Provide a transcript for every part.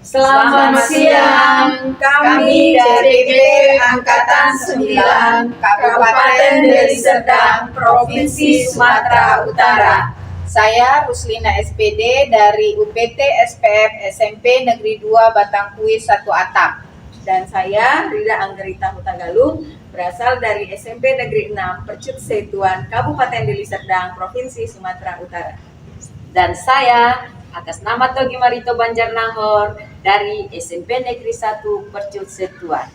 Selamat siang, kami dari DPD Angkatan 9, Kabupaten Deli Serdang, Provinsi Sumatera Utara. Saya Ruslina SPD dari UPT SPF SMP Negeri 2 Batangkui 1 Atap. Dan saya Rida Anggerita Hutagalung berasal dari SMP Negeri 6 Percut Setuan, Kabupaten Deli Serdang, Provinsi Sumatera Utara. Dan saya atas nama Togi Marito Banjarnahor dari SMP Negeri 1 Percut Setuan.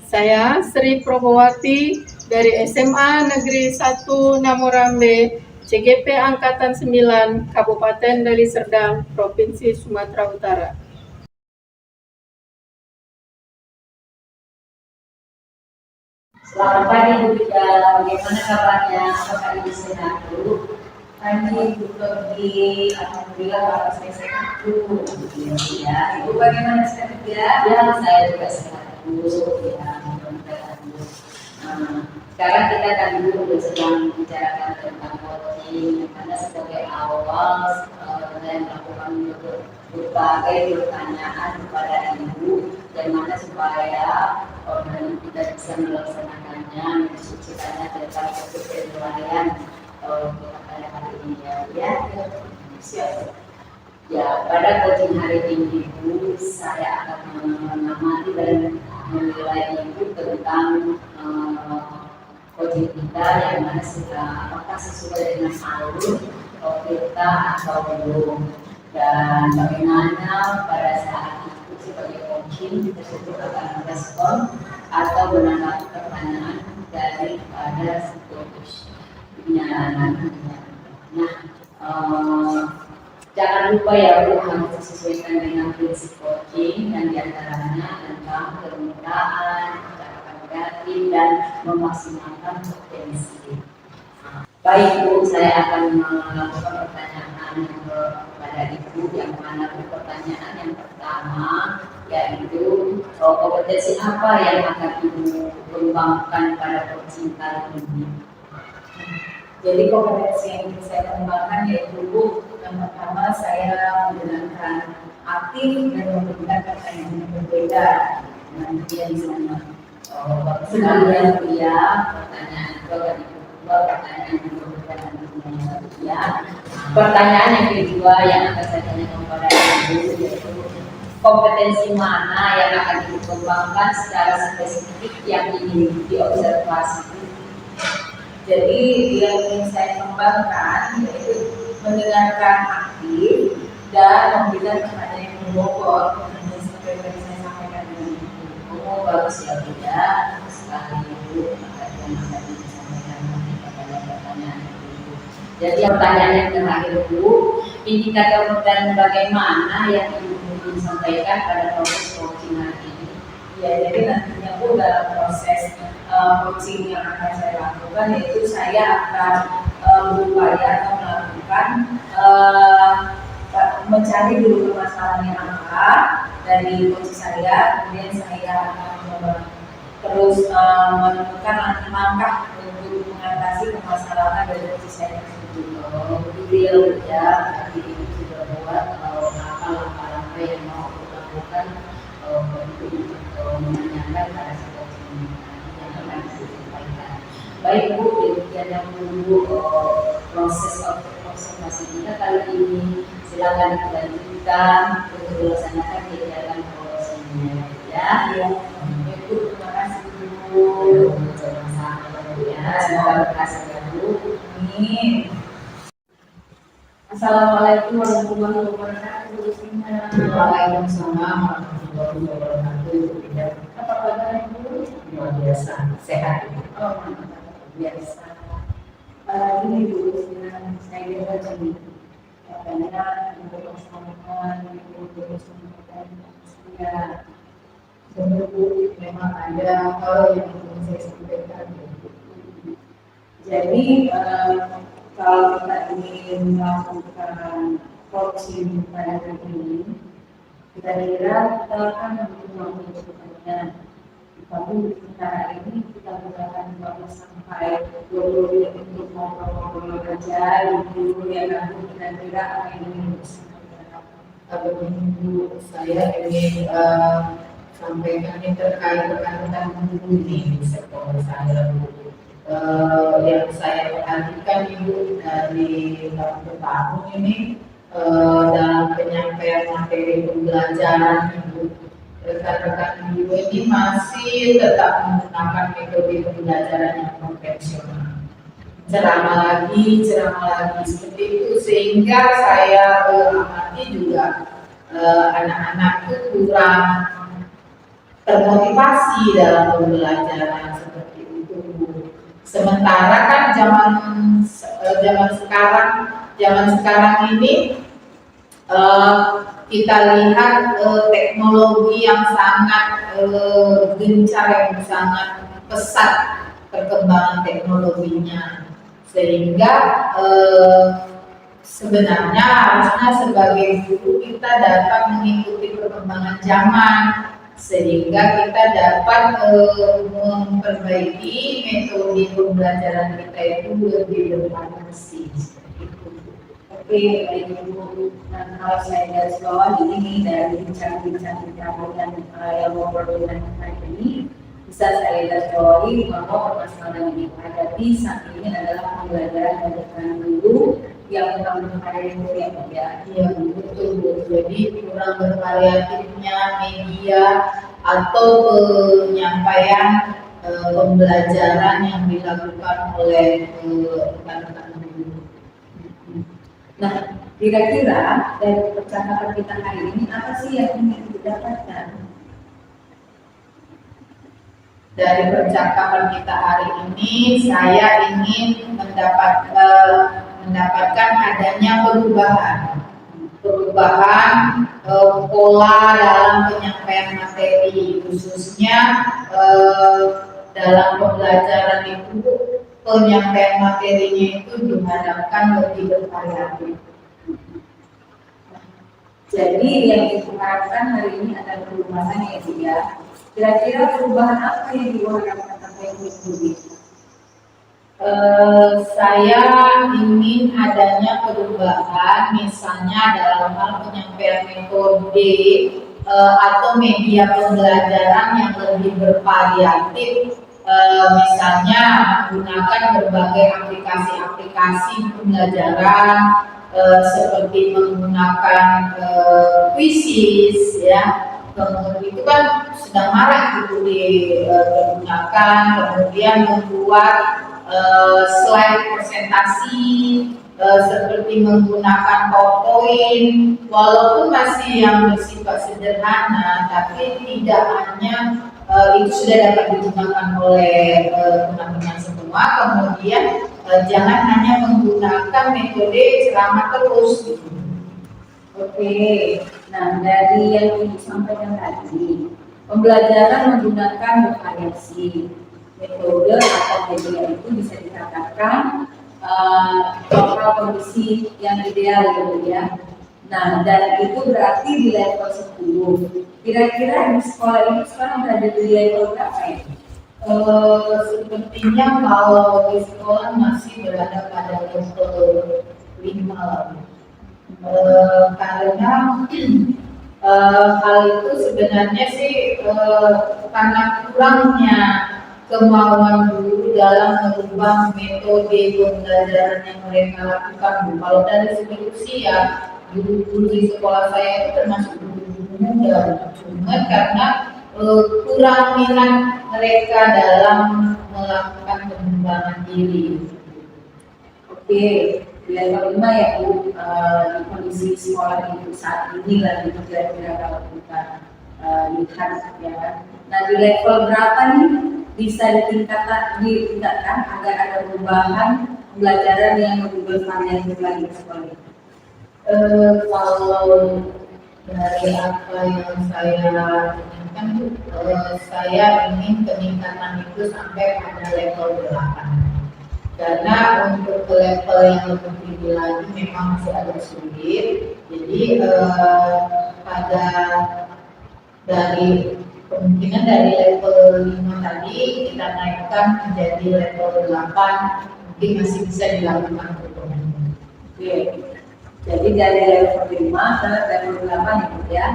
Saya Sri Probowati dari SMA Negeri 1 Namorambe, CGP Angkatan 9, Kabupaten Deli Serdang, Provinsi Sumatera Utara. Selamat pagi Bu Rida, bagaimana kabarnya? Apakah Ibu sehat Bu? Pagi Bu Togi, alhamdulillah Bapak saya sehat Bu. Ya, Ibu bagaimana sehat ya? ya saya juga sehat Bu. Ya, mudah-mudahan Bu. Sekarang kita akan dulu sedang membicarakan tentang coaching, karena sebagai awal saya melakukan berbagai pertanyaan kepada Ibu, dan mana supaya kita bisa melaksanakannya, mensucikannya tentang fokus penilaian kita pada hari ini ya. Siap. Ya, pada coaching hari ini Bu, saya akan mengamati dan menilai Ibu tentang coaching kita yang mana sudah apakah sesuai dengan alur kita atau belum, dan bagaimana pada saat itu sebagai coaching tersebut akan merespon atau menanggapi pertanyaan daripada si coach. Jangan lupa ya Bu, harus disesuaikan dengan prinsip coaching, dan diantaranya tentang kemudahan, cara kreatif, dan memaksimalkan potensi. Baik Bu, saya akan melakukan pertanyaan kepada Ibu, yang mana pertanyaan yang pertama yaitu kompetensi apa yang akan Ibu kembangkan pada coaching kali ini? Jadi kompetensi yang ingin saya kembangkan yaitu Bu, yang pertama saya mendengarkan aktif dan memberikan pertanyaan yang berbeda dengan dia di sana. Kemudian ya, pertanyaan kedua pertanyaan yang berbeda dengan dia. Pertanyaan yang kedua yang akan saya tanyakan kepada Ibu yaitu kompetensi mana yang akan dikembangkan secara spesifik yang ingin diobservasi. Jadi yang ingin saya kembangkan yaitu mendengarkan aktif dan memberikan pertanyaan yang berbobot, seperti yang saya sampaikan ini. Oh, bagus ya Bu ya, sekali Ibu akan disampaikan pada pertanyaan Ibu. Jadi pertanyaan yang terakhir Bu, indikator dan bagaimana yang Ibu ingin sampaikan pada proses coaching hari ini? Ya, jadi nantinya Bu dalam proses coaching yang akan saya lakukan yaitu saya akan berupaya atau melakukan mencari dulu permasalahannya apa dari coach saya, kemudian saya akan terus menemukan langkah untuk mengatasi permasalahan dari coach saya tersebut. Begitu ya Bu ya, berarti Ibu sudah buat langkah-langkah yang mau dilakukan untuk menanyakan pada situasi ini yang akan disampaikan. Baik Bu, demikian yang menunggu proses observasi kita kali ini. Silakan dilanjutkan untuk melaksanakan kegiatan coachingnya ya. Ibu, terima kasih Bu. Sama-sama ya, semoga berhasil ya Bu. Amin. Assalamualaikum warahmatullahi wabarakatuh. Waalaikumsalam warahmatullahi wabarakatuh. Apa kabar Ibu? Luar biasa, sehat. Oh, mantap, biasa. Ini Bu, saya dengar jadi katanya untuk persamaan, untuk persamaan ya. Tentu memang ada hal yang ingin saya sampaikan. Jadi kalau kita ingin melakukan coaching pada hari ini, kita kira kita akan membutuhkan waktunya. Tapi sementara ini kita gunakan 15 sampai 20 menit untuk ngobrol-ngobrol aja dulu ya kan, kira-kira apa yang ingin disampaikan. Ibu, saya ingin sampaikan ini terkait rekan-rekan guru di sekolah saya, Bu. Yang saya perhatikan Ibu dari tahun ke tahun ini dalam penyampaian materi pembelajaran Ibu, rekan-rekan Ibu ini masih tetap menggunakan metode pembelajaran yang konvensional. Ceramah lagi seperti itu, sehingga saya amati juga anak-anak itu kurang termotivasi dalam pembelajaran seperti itu. Sementara kan zaman sekarang ini kita lihat teknologi yang sangat gencar, yang sangat pesat perkembangan teknologinya, sehingga sebenarnya harusnya sebagai guru kita dapat mengikuti perkembangan zaman, sehingga kita dapat memperbaiki metode pembelajaran kita itu lebih bervariasi. Oke, baik Ibu. Nah, kalau saya garis bawah ini dari bincang-bincang kita yang ngobrol dengan hari ini, bisa saya garis bawahi bahwa permasalahan yang dihadapi saat ini adalah pembelajaran dari guru yang kurang bervariatif ya. Iya, betul. Jadi kurang bervariatifnya media atau penyampaian pembelajaran yang dilakukan oleh rekan-rekan guru. Nah, kira-kira dari percakapan kita hari ini apa sih yang ingin didapatkan? Dari percakapan kita hari ini, saya ingin mendapatkan adanya perubahan pola dalam penyampaian materi, khususnya dalam pembelajaran itu penyampaian materinya itu diharapkan lebih bervariatif. Jadi yang diharapkan hari ini adalah perubahan ya Bu ya. Kira-kira perubahan apa yang diharapkan sampai ini? Saya ingin adanya perubahan, misalnya dalam hal penyampaian metode atau media pembelajaran yang lebih bervariatif, misalnya menggunakan berbagai aplikasi pembelajaran seperti menggunakan quizzes ya. Kemudian itu kan sedang marak gitu digunakan, kemudian membuat slide presentasi seperti menggunakan PowerPoint, walaupun masih yang bersifat sederhana, tapi tidak hanya itu sudah dapat digunakan oleh teman-teman semua. Kemudian jangan hanya menggunakan metode ceramah terus gitu. Oke, nah dari yang Ibu sampaikan tadi, pembelajaran menggunakan bervariasi metode atau media itu bisa dikatakan lokal kondisi yang ideal gitu ya. Nah, dan itu berarti di level 10. Kira-kira di sekolah ini sekarang berada di level berapa ya? Sepertinya kalau di sekolah masih berada pada level 5. Karena hal itu sebenarnya sih karena kurangnya kemauan guru dalam merubah metode pembelajaran yang mereka lakukan. Kalau dari segi usia, guru-guru di sekolah saya itu termasuk guru-guru muda, cuma karena kurang minat mereka dalam melakukan pengembangan diri. Oke, di level 5 ya Bu, di kondisi sekolah itu saat ini lagi kira-kira kalau kita lihat ya kan. Nah, di level berapa nih bisa ditingkatkan agar ada perubahan pembelajaran yang lebih bervariatif lagi di sekolah itu? Kalau dari apa yang saya inginkan, saya ingin peningkatan itu sampai pada level 8. Karena untuk ke level yang lebih tinggi lagi memang masih agak sulit. Jadi pada dari kemungkinan dari level 5 tadi kita naikkan menjadi level 8, mungkin masih bisa dilakukan. Oke. Jadi dari level 5 ke level 8 ya Bu ya.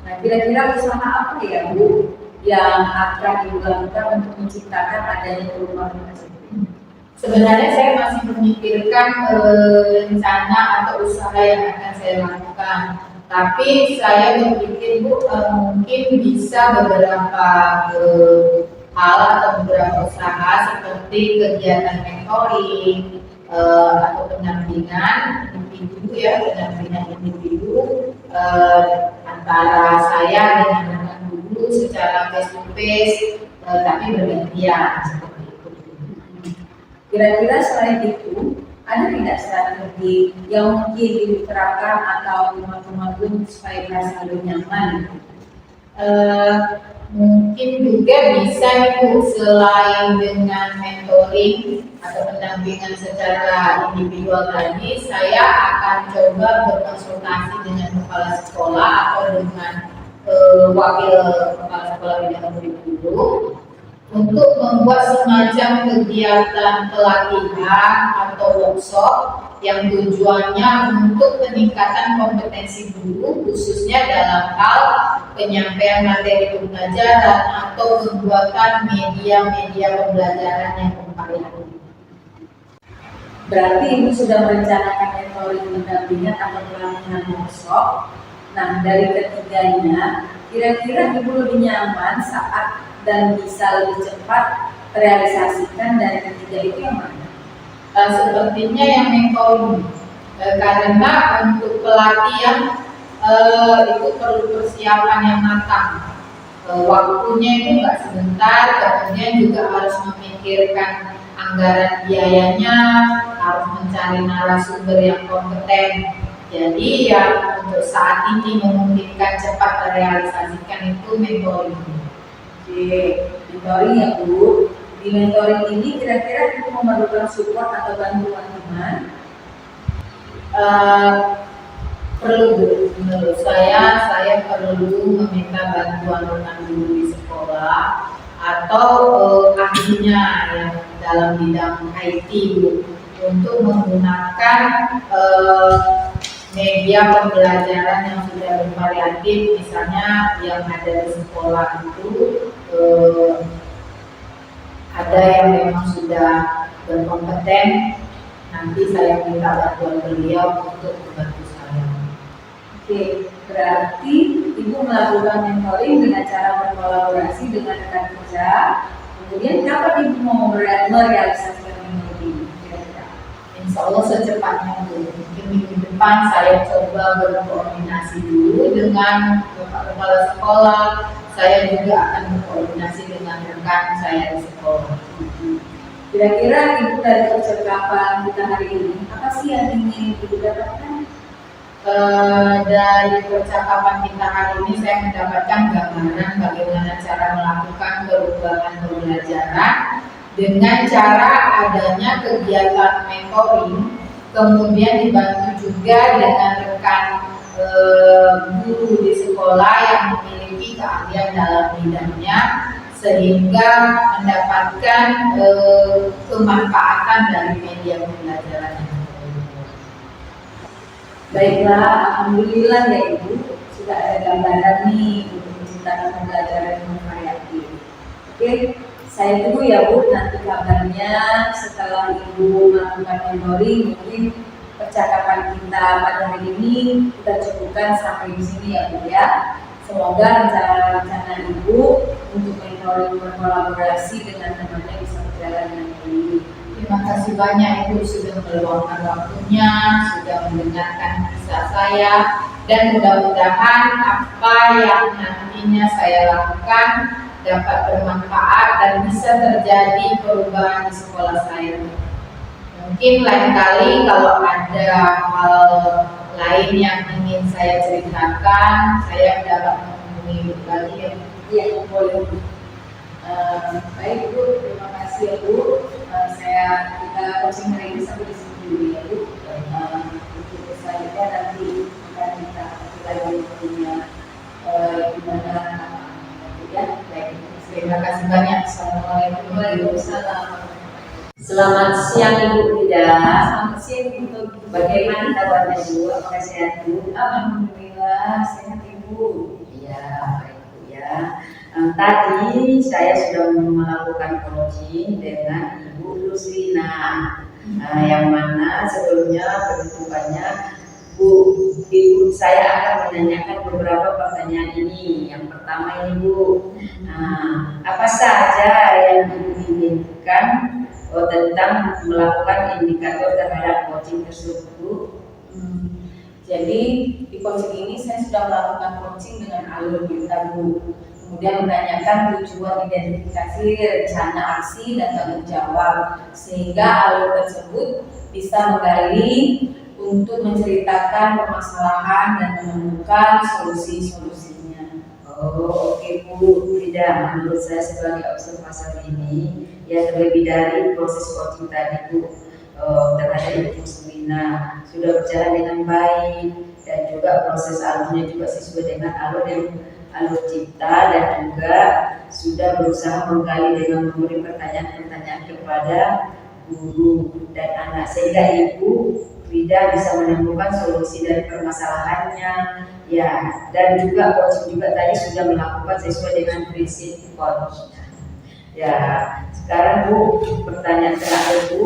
Nah kira-kira usaha apa ya Bu yang akan Ibu lakukan untuk menciptakan adanya perubahan tersebut? Sebenarnya saya masih memikirkan rencana atau usaha yang akan saya lakukan. Tapi saya berpikir Bu, mungkin bisa beberapa hal atau beberapa usaha seperti kegiatan mentoring atau pendampingan individu ya, pendampingan individu antara saya dengan anak guru secara face to face, tapi bergantian seperti itu. Kira-kira selain itu, ada tidak strategi yang mungkin diterapkan atau teman-teman supaya merasa lebih nyaman? Mungkin juga bisa nih Bu, selain dengan mentoring atau pendampingan secara individual tadi, saya akan coba berkonsultasi dengan kepala sekolah atau dengan wakil kepala sekolah bidang kurikulum untuk membuat semacam kegiatan pelatihan atau workshop yang tujuannya untuk peningkatan kompetensi guru khususnya dalam hal penyampaian materi pembelajaran atau pembuatan media-media pembelajaran yang bervariasi. Berarti Ibu sudah merencanakan mentoring pendampingan atau pelatihan workshop. Nah dari ketiganya, kira-kira Ibu lebih nyaman saat dan bisa lebih cepat terrealisasikan dari ketiga itu yang mana? Sepertinya yang mentoring, karena untuk pelatihan itu perlu persiapan yang matang. Waktunya itu nggak sebentar, kemudian juga harus memikirkan anggaran biayanya, harus mencari narasumber yang kompeten. Jadi yang untuk saat ini memungkinkan cepat terrealisasikan itu mentoring. Oke, mentoring ya Bu. Di mentoring ini kira-kira Ibu memerlukan support atau bantuan teman? Perlu, menurut saya perlu meminta bantuan rekan guru di sekolah atau ahlinya yang dalam bidang IT Bu, untuk menggunakan media pembelajaran yang sudah bervariatif, misalnya yang ada di sekolah itu ada yang memang sudah berkompeten. Nanti saya minta bantuan beliau untuk membantu saya. Oke, berarti Ibu melakukan mentoring dengan cara berkolaborasi dengan rekan kerja. Kemudian kapan Ibu mau merealisasikan mentoring? Kira-kira? Insya Allah secepatnya Bu. Mungkin minggu depan saya coba berkoordinasi dulu dengan Bapak Kepala Sekolah. Saya juga akan berkoordinasi dengan rekan saya di sekolah. Kira-kira Ibu dari percakapan kita hari ini, apa sih yang ingin Ibu dapatkan? Dari percakapan kita hari ini saya mendapatkan gambaran bagaimana cara melakukan perubahan pembelajaran dengan cara adanya kegiatan mentoring, kemudian dibantu juga dengan rekan guru di sekolah yang memiliki keahlian dalam bidangnya, sehingga mendapatkan kemanfaatan dari media pembelajaran. Baiklah, alhamdulillah ya Ibu sudah ada gambaran nih untuk menciptakan pembelajaran yang bervariatif. Oke, saya tunggu ya Bu nanti kabarnya setelah Ibu melakukan mentoring. Mungkin percakapan kita pada hari ini kita cukupkan sampai di sini ya Bu ya. Semoga rencana-rencana Ibu untuk mentoring berkolaborasi dengan temannya bisa berjalan dengan baik. Terima kasih banyak Ibu sudah meluangkan waktunya, sudah mendengarkan kisah saya, dan mudah-mudahan apa yang nantinya saya lakukan dapat bermanfaat dan bisa terjadi perubahan di sekolah saya. Mungkin lain kali kalau ada hal lain yang ingin saya ceritakan, saya dapat menghubungi Ibu lagi ya. Iya, boleh. Baik Bu, terima kasih ya Bu. Kita coaching hari ini sampai di sini dulu ya Bu. Untuk selanjutnya nanti akan kita lagi punya gimana ya. Baik, Terima kasih banyak. Assalamualaikum Waalaikumsalam. Selamat siang Ibu Rida. Selamat siang Ibu. Bagaimana kabarnya Bu? Apakah sehat Bu? Alhamdulillah sehat Ibu. Iya, baik Bu ya. Tadi saya sudah melakukan coaching dengan Ibu Luslina, yang mana sebelumnya penutupannya Bu, Ibu saya akan menanyakan beberapa pertanyaan ini. Yang pertama ini Bu, apa saja yang Ibu inginkan tentang melakukan indikator terhadap coaching tersebut? Jadi di coaching ini saya sudah melakukan coaching dengan alur kita Bu. Kemudian menanyakan tujuan identifikasi, rencana aksi, dan tanggung jawab, sehingga alur tersebut bisa menggali untuk menceritakan permasalahan dan menemukan solusi-solusinya. Oh, oke Bu. Tidak, menurut saya sebagai observator ini, ya terlebih dari proses coaching tadi Bu, terhadap Ibu Suwina sudah berjalan dengan baik, dan juga proses alurnya juga sesuai dengan alur cipta, dan juga sudah berusaha menggali dengan memberi pertanyaan-pertanyaan kepada guru dan anak, sehingga Ibu Rida bisa menemukan solusi dari permasalahannya ya, dan juga coaching juga tadi sudah melakukan sesuai dengan prinsip coach ya. Sekarang Bu, pertanyaan terakhir Bu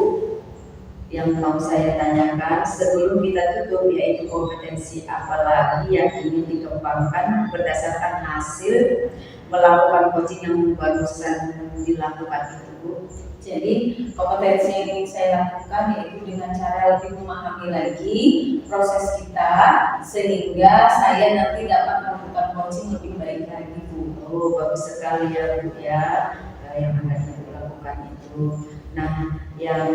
yang mau saya tanyakan sebelum kita tutup, yaitu kompetensi apa lagi yang ingin dikembangkan berdasarkan hasil melakukan coaching yang barusan dilakukan itu Bu? Jadi kompetensi yang ingin saya lakukan yaitu dengan cara lebih memahami lagi proses kita, sehingga saya nanti dapat melakukan coaching lebih baik lagi Bu. Oh, bagus sekali ya Bu ya, yang akan Ibu lakukan itu. Nah, yang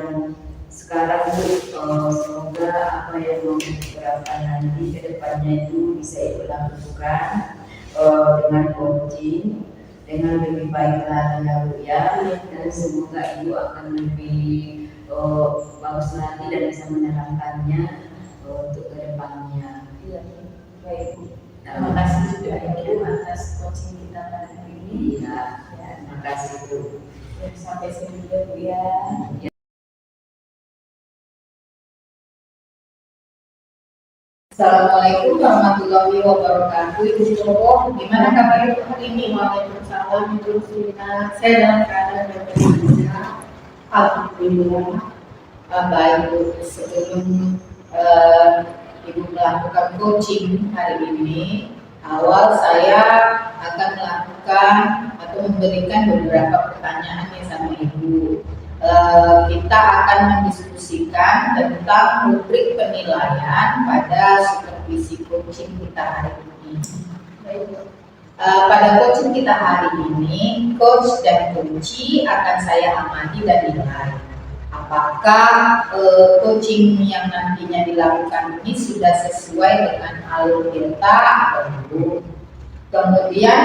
sekarang Bu, semoga apa yang mau diterapkan nanti ke depannya itu bisa Ibu lakukan dengan coaching dengan lebih baik lagi ya Bu ya, dan semoga Ibu akan lebih bagus lagi dan bisa menerapkannya untuk ke depannya. Iya, baik Bu. Terima kasih juga ya Bu atas coaching kita pada hari ini. Iya, ya, terima kasih Bu. Sampai sini dulu Bu ya. Assalamualaikum warahmatullahi wabarakatuh. Ibu Joko, gimana kabar Ibu hari ini? Waalaikumsalam Ibu Luslina. Saya dalam keadaan baik-baik. Alhamdulillah. Baik Bu, sebelum Ibu melakukan coaching hari ini, awal saya akan melakukan atau memberikan beberapa pertanyaan nih sama Ibu. Kita akan mendiskusikan tentang rubrik penilaian pada supervisi coaching kita hari ini. Pada coaching kita hari ini, coach dan coachee akan saya amati dan nilai apakah coaching yang nantinya dilakukan ini sudah sesuai dengan alur kita atau belum. Kemudian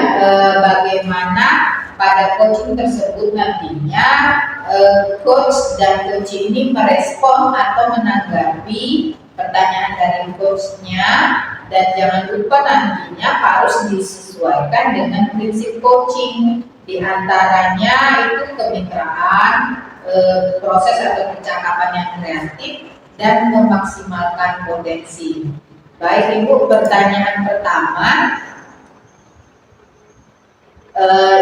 bagaimana pada coaching tersebut nantinya coach dan coachee ini merespon atau menanggapi pertanyaan dari coachnya, dan jangan lupa nantinya harus disesuaikan dengan prinsip coaching, diantaranya itu kemitraan, proses atau percakapan yang kreatif, dan memaksimalkan potensi. Baik Ibu, pertanyaan pertama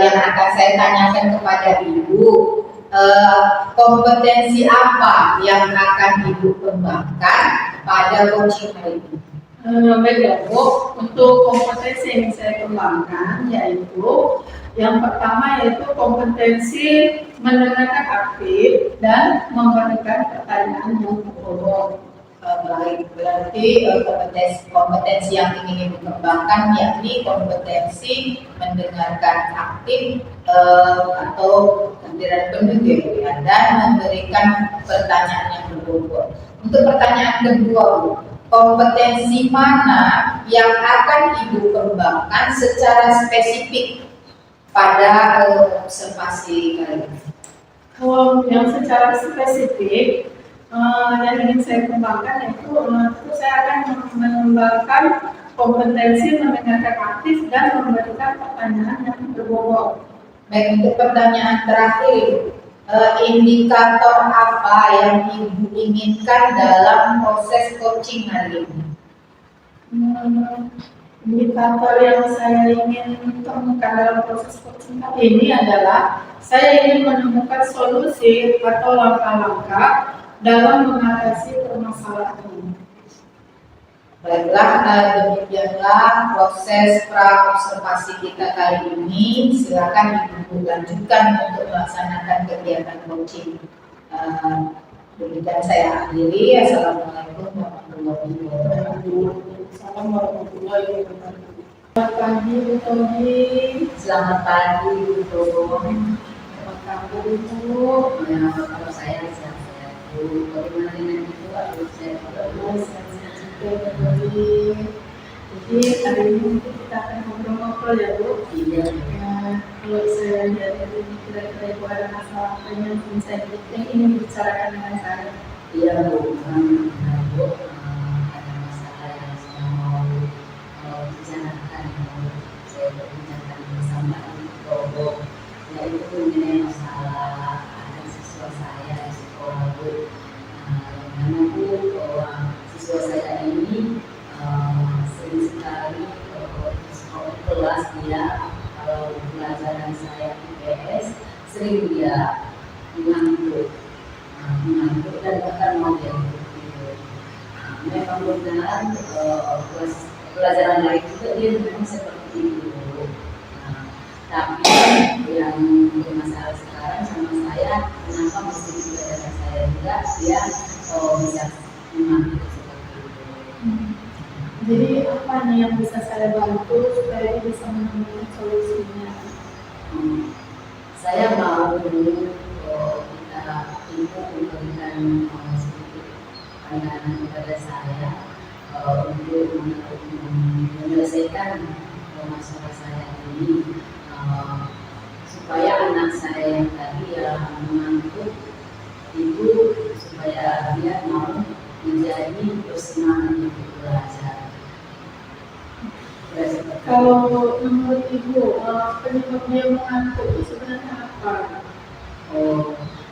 yang akan saya tanyakan kepada Ibu, kompetensi apa yang akan Ibu kembangkan pada coaching hari ini? Baik Bu, untuk kompetensi yang saya kembangkan yaitu yang pertama yaitu kompetensi mendengarkan aktif dan memberikan pertanyaan yang berbobot. Baik, berarti kompetensi yang ingin dikembangkan yakni kompetensi mendengarkan aktif atau tidak penuh ya, dan memberikan pertanyaan yang berbobot. Untuk pertanyaan kedua Bu, kompetensi mana yang akan Ibu kembangkan secara spesifik pada observasi kali ini? Kalau yang secara spesifik yang ingin saya kembangkan yaitu saya akan mengembangkan kompetensi mendengarkan aktif dan memberikan pertanyaan yang berbobot. Baik, untuk pertanyaan terakhir, Indikator apa yang Ibu inginkan dalam proses coaching hari ini? Indikator yang saya ingin temukan dalam proses coaching ini adalah saya ingin menemukan solusi atau langkah-langkah dalam mengatasi permasalahan ini. Baiklah, demikianlah proses pra-observasi kita kali ini. Silakan Ibu lanjutkan untuk melaksanakan kegiatan coaching. Demikian saya akhiri. Assalamualaikum warahmatullahi wabarakatuh. Assalamualaikum warahmatullahi wabarakatuh. Selamat pagi Bu Tobi. Selamat pagi Bu Tom. Apa kabar Bu? Ya, kalau saya sehat-sehat Bu. Bagaimana dengan Ibu? Aku sehat terus. Jadi hari ini kita akan ngobrol-ngobrol ya Bu. Iya. Ya, kalau saya lihat ini kira-kira Ibu ada masalah apa yang ingin bicarakan dengan saya? Iya Bu. Bu, ada masalah yang saya mau bicarakan. Saya berbincangkan bersama Ibu, yaitu mengenai masalah ada siswa saya di sekolah Bu. Yang mana Bu, siswa saya ini sering sekali di kelas dia kalau pelajaran saya IPS sering dia mengantuk dan bahkan mau dia tidur. Memang benar pelajaran lain juga dia memang seperti itu. Tapi yang bermasalah sekarang sama saya, kenapa mesti di pelajaran saya juga dia bisa mengantuk seperti itu. Jadi apa nih yang bisa saya bantu supaya dia bisa menemukan solusinya? Saya mau dulu kita Ibu memberikan sedikit pandangan kepada saya untuk menyelesaikan masalah saya ini, supaya anak saya yang tadi yang mengantuk itu supaya dia mau menjadi bersemangat untuk belajar. Kalau menurut Ibu, penyebab dia mengantuk itu sebenarnya apa?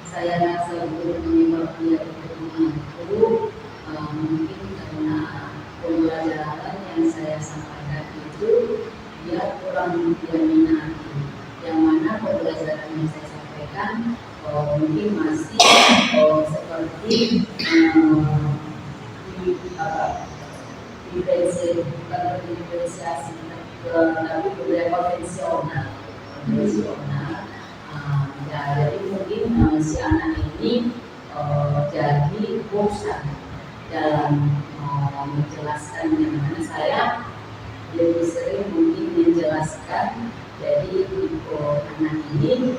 Saya rasa untuk penyebab dia itu mengantuk mungkin karena pembelajaran yang saya sampaikan itu dia kurang dia minati. Yang mana pembelajaran yang saya sampaikan mungkin masih seperti diferensiasi tapi budaya konvensional. Ya, jadi mungkin si anak ini jadi bosan dalam menjelaskan, yang mana saya lebih sering mungkin menjelaskan, jadi anak ini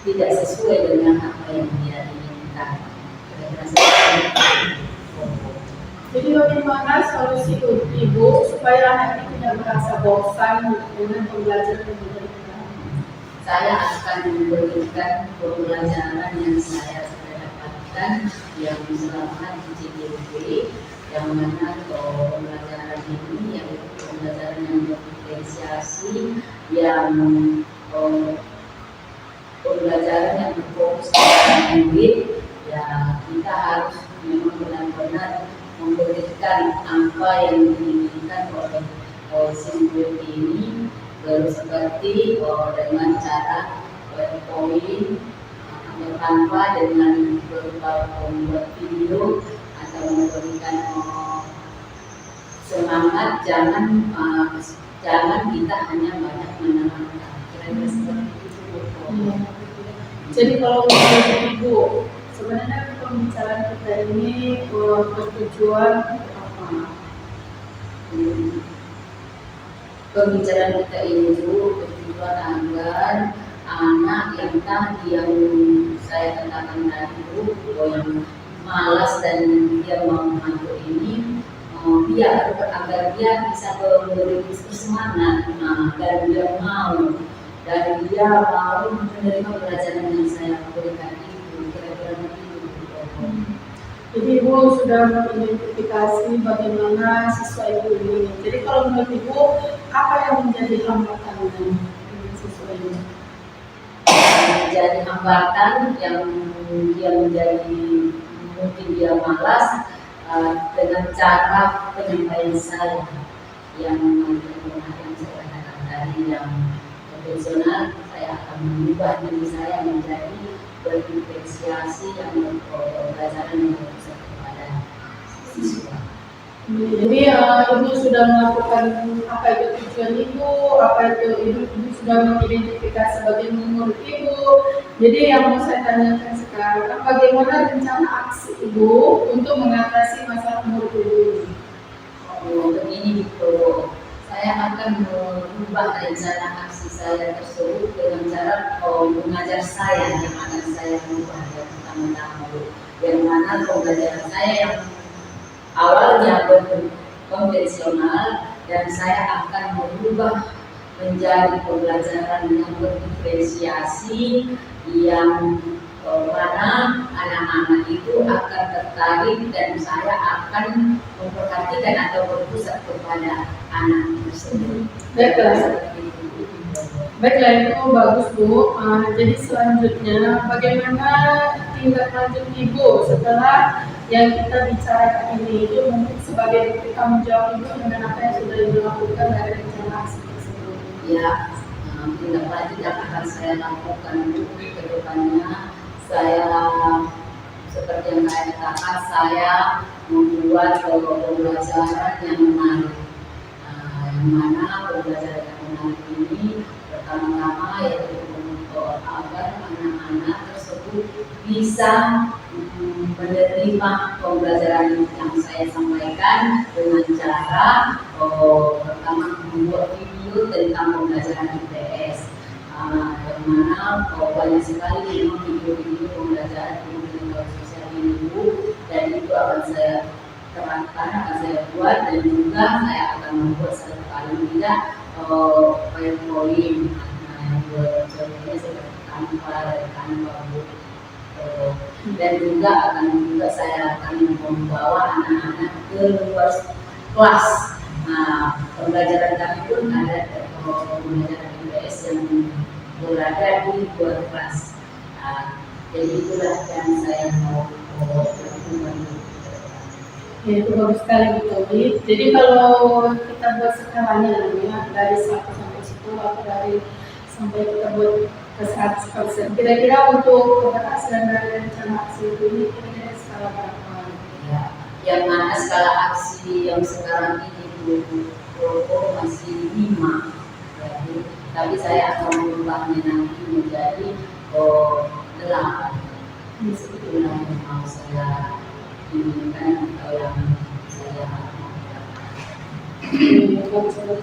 tidak sesuai dengan apa yang dia inginkan. Kira-kira seperti itu. Jadi bagaimana solusi Ibu supaya anak ini tidak merasa bosan dengan pembelajaran yang diberikan? Saya akan memberikan pembelajaran yang saya sudah dapatkan yang selama di CGP, yang mana pembelajaran ini yaitu pembelajaran yang berdiferensiasi, yang pembelajaran yang berfokus pada murid. Ya, kita harus memang benar-benar memberikan apa yang diinginkan oleh si murid ini, baru seperti dengan cara PowerPoint atau tanpa dengan berupa membuat video atau memberikan semangat. Jangan kita hanya banyak menerangkan. Kira-kira seperti itu. Jadi kalau menurut Ibu, sebenarnya pembicaraan kita ini bertujuan apa? Pembicaraan kita ini bertujuan agar anak yang tadi yang saya katakan tadi yang malas dan dia mau mengantuk ini, agar dia bisa memberi semangat, dan dia mau menerima pelajaran yang saya berikan itu. Kira-kira begitu. Jadi Ibu sudah mengidentifikasi bagaimana siswa Ibu ini. Jadi kalau menurut Ibu, apa yang menjadi hambatan dengan siswa ini? jadi hambatan yang dia menjadi mungkin dia malas dengan cara penyampaian saya yang saya katakan tadi yang konvensional. Saya akan mengubah diri saya menjadi berinvestasi yang pembelajaran yang berpusat kepada siswa. Jadi ibu sudah melakukan apa itu tujuan ibu, apa itu ibu sudah mengidentifikasi sebagai murid ibu. Jadi yang mau saya tanyakan sekarang, bagaimana rencana aksi ibu untuk mengatasi masalah murid ibu ini? Begini gitu, saya akan merubah rencana aksi saya tersebut dengan cara mengajar saya yang akan saya ubah yang pertama-tama, yang mana pembelajaran saya yang awalnya konvensional dan saya akan merubah menjadi pembelajaran yang berdiferensiasi yang mana anak-anak itu akan tertarik dan saya akan memperhatikan atau berpusat kepada anak tersebut. Baiklah itu bagus Bu. Jadi selanjutnya bagaimana tindak lanjut ibu setelah yang kita bicarakan ini, itu mungkin sebagai bukti tanggung jawab ibu dengan apa yang sudah ibu lakukan dari rencana aksi tersebut. Ya, tindak lanjut yang akan saya lakukan ke depannya, saya seperti yang saya katakan, saya membuat pembelajaran yang menarik, yang mana pembelajaran yang menarik ini pertama-tama yaitu untuk agar anak-anak tersebut bisa menerima pembelajaran yang saya sampaikan dengan cara pertama membuat video tentang pembelajaran IPS, yang mana banyak sekali memang video-video pembelajaran di media sosial ini, dan itu akan saya terapkan, akan saya buat, dan juga saya akan membuat paling tidak PowerPoint yang contohnya seperti Canva dan juga saya akan membawa anak-anak ke luar kelas. Pembelajaran kami pun ada pembelajaran IPS yang berada di luar kelas. Jadi itulah yang saya mau lakukan. Ya, itu bagus sekali Bu Tobi. Jadi kalau kita buat skalanya dari 1 sampai 10 atau dari sampai kita buat ke 100%, kira-kira untuk keberhasilan dari rencana aksi ini kira-kira skala berapa? Ya, yang mana skala aksi yang sekarang ini masih 5, tapi saya akan mengubahnya nanti menjadi 8. Itulah yang mau saya inginkan atau yang saya Kalau sudah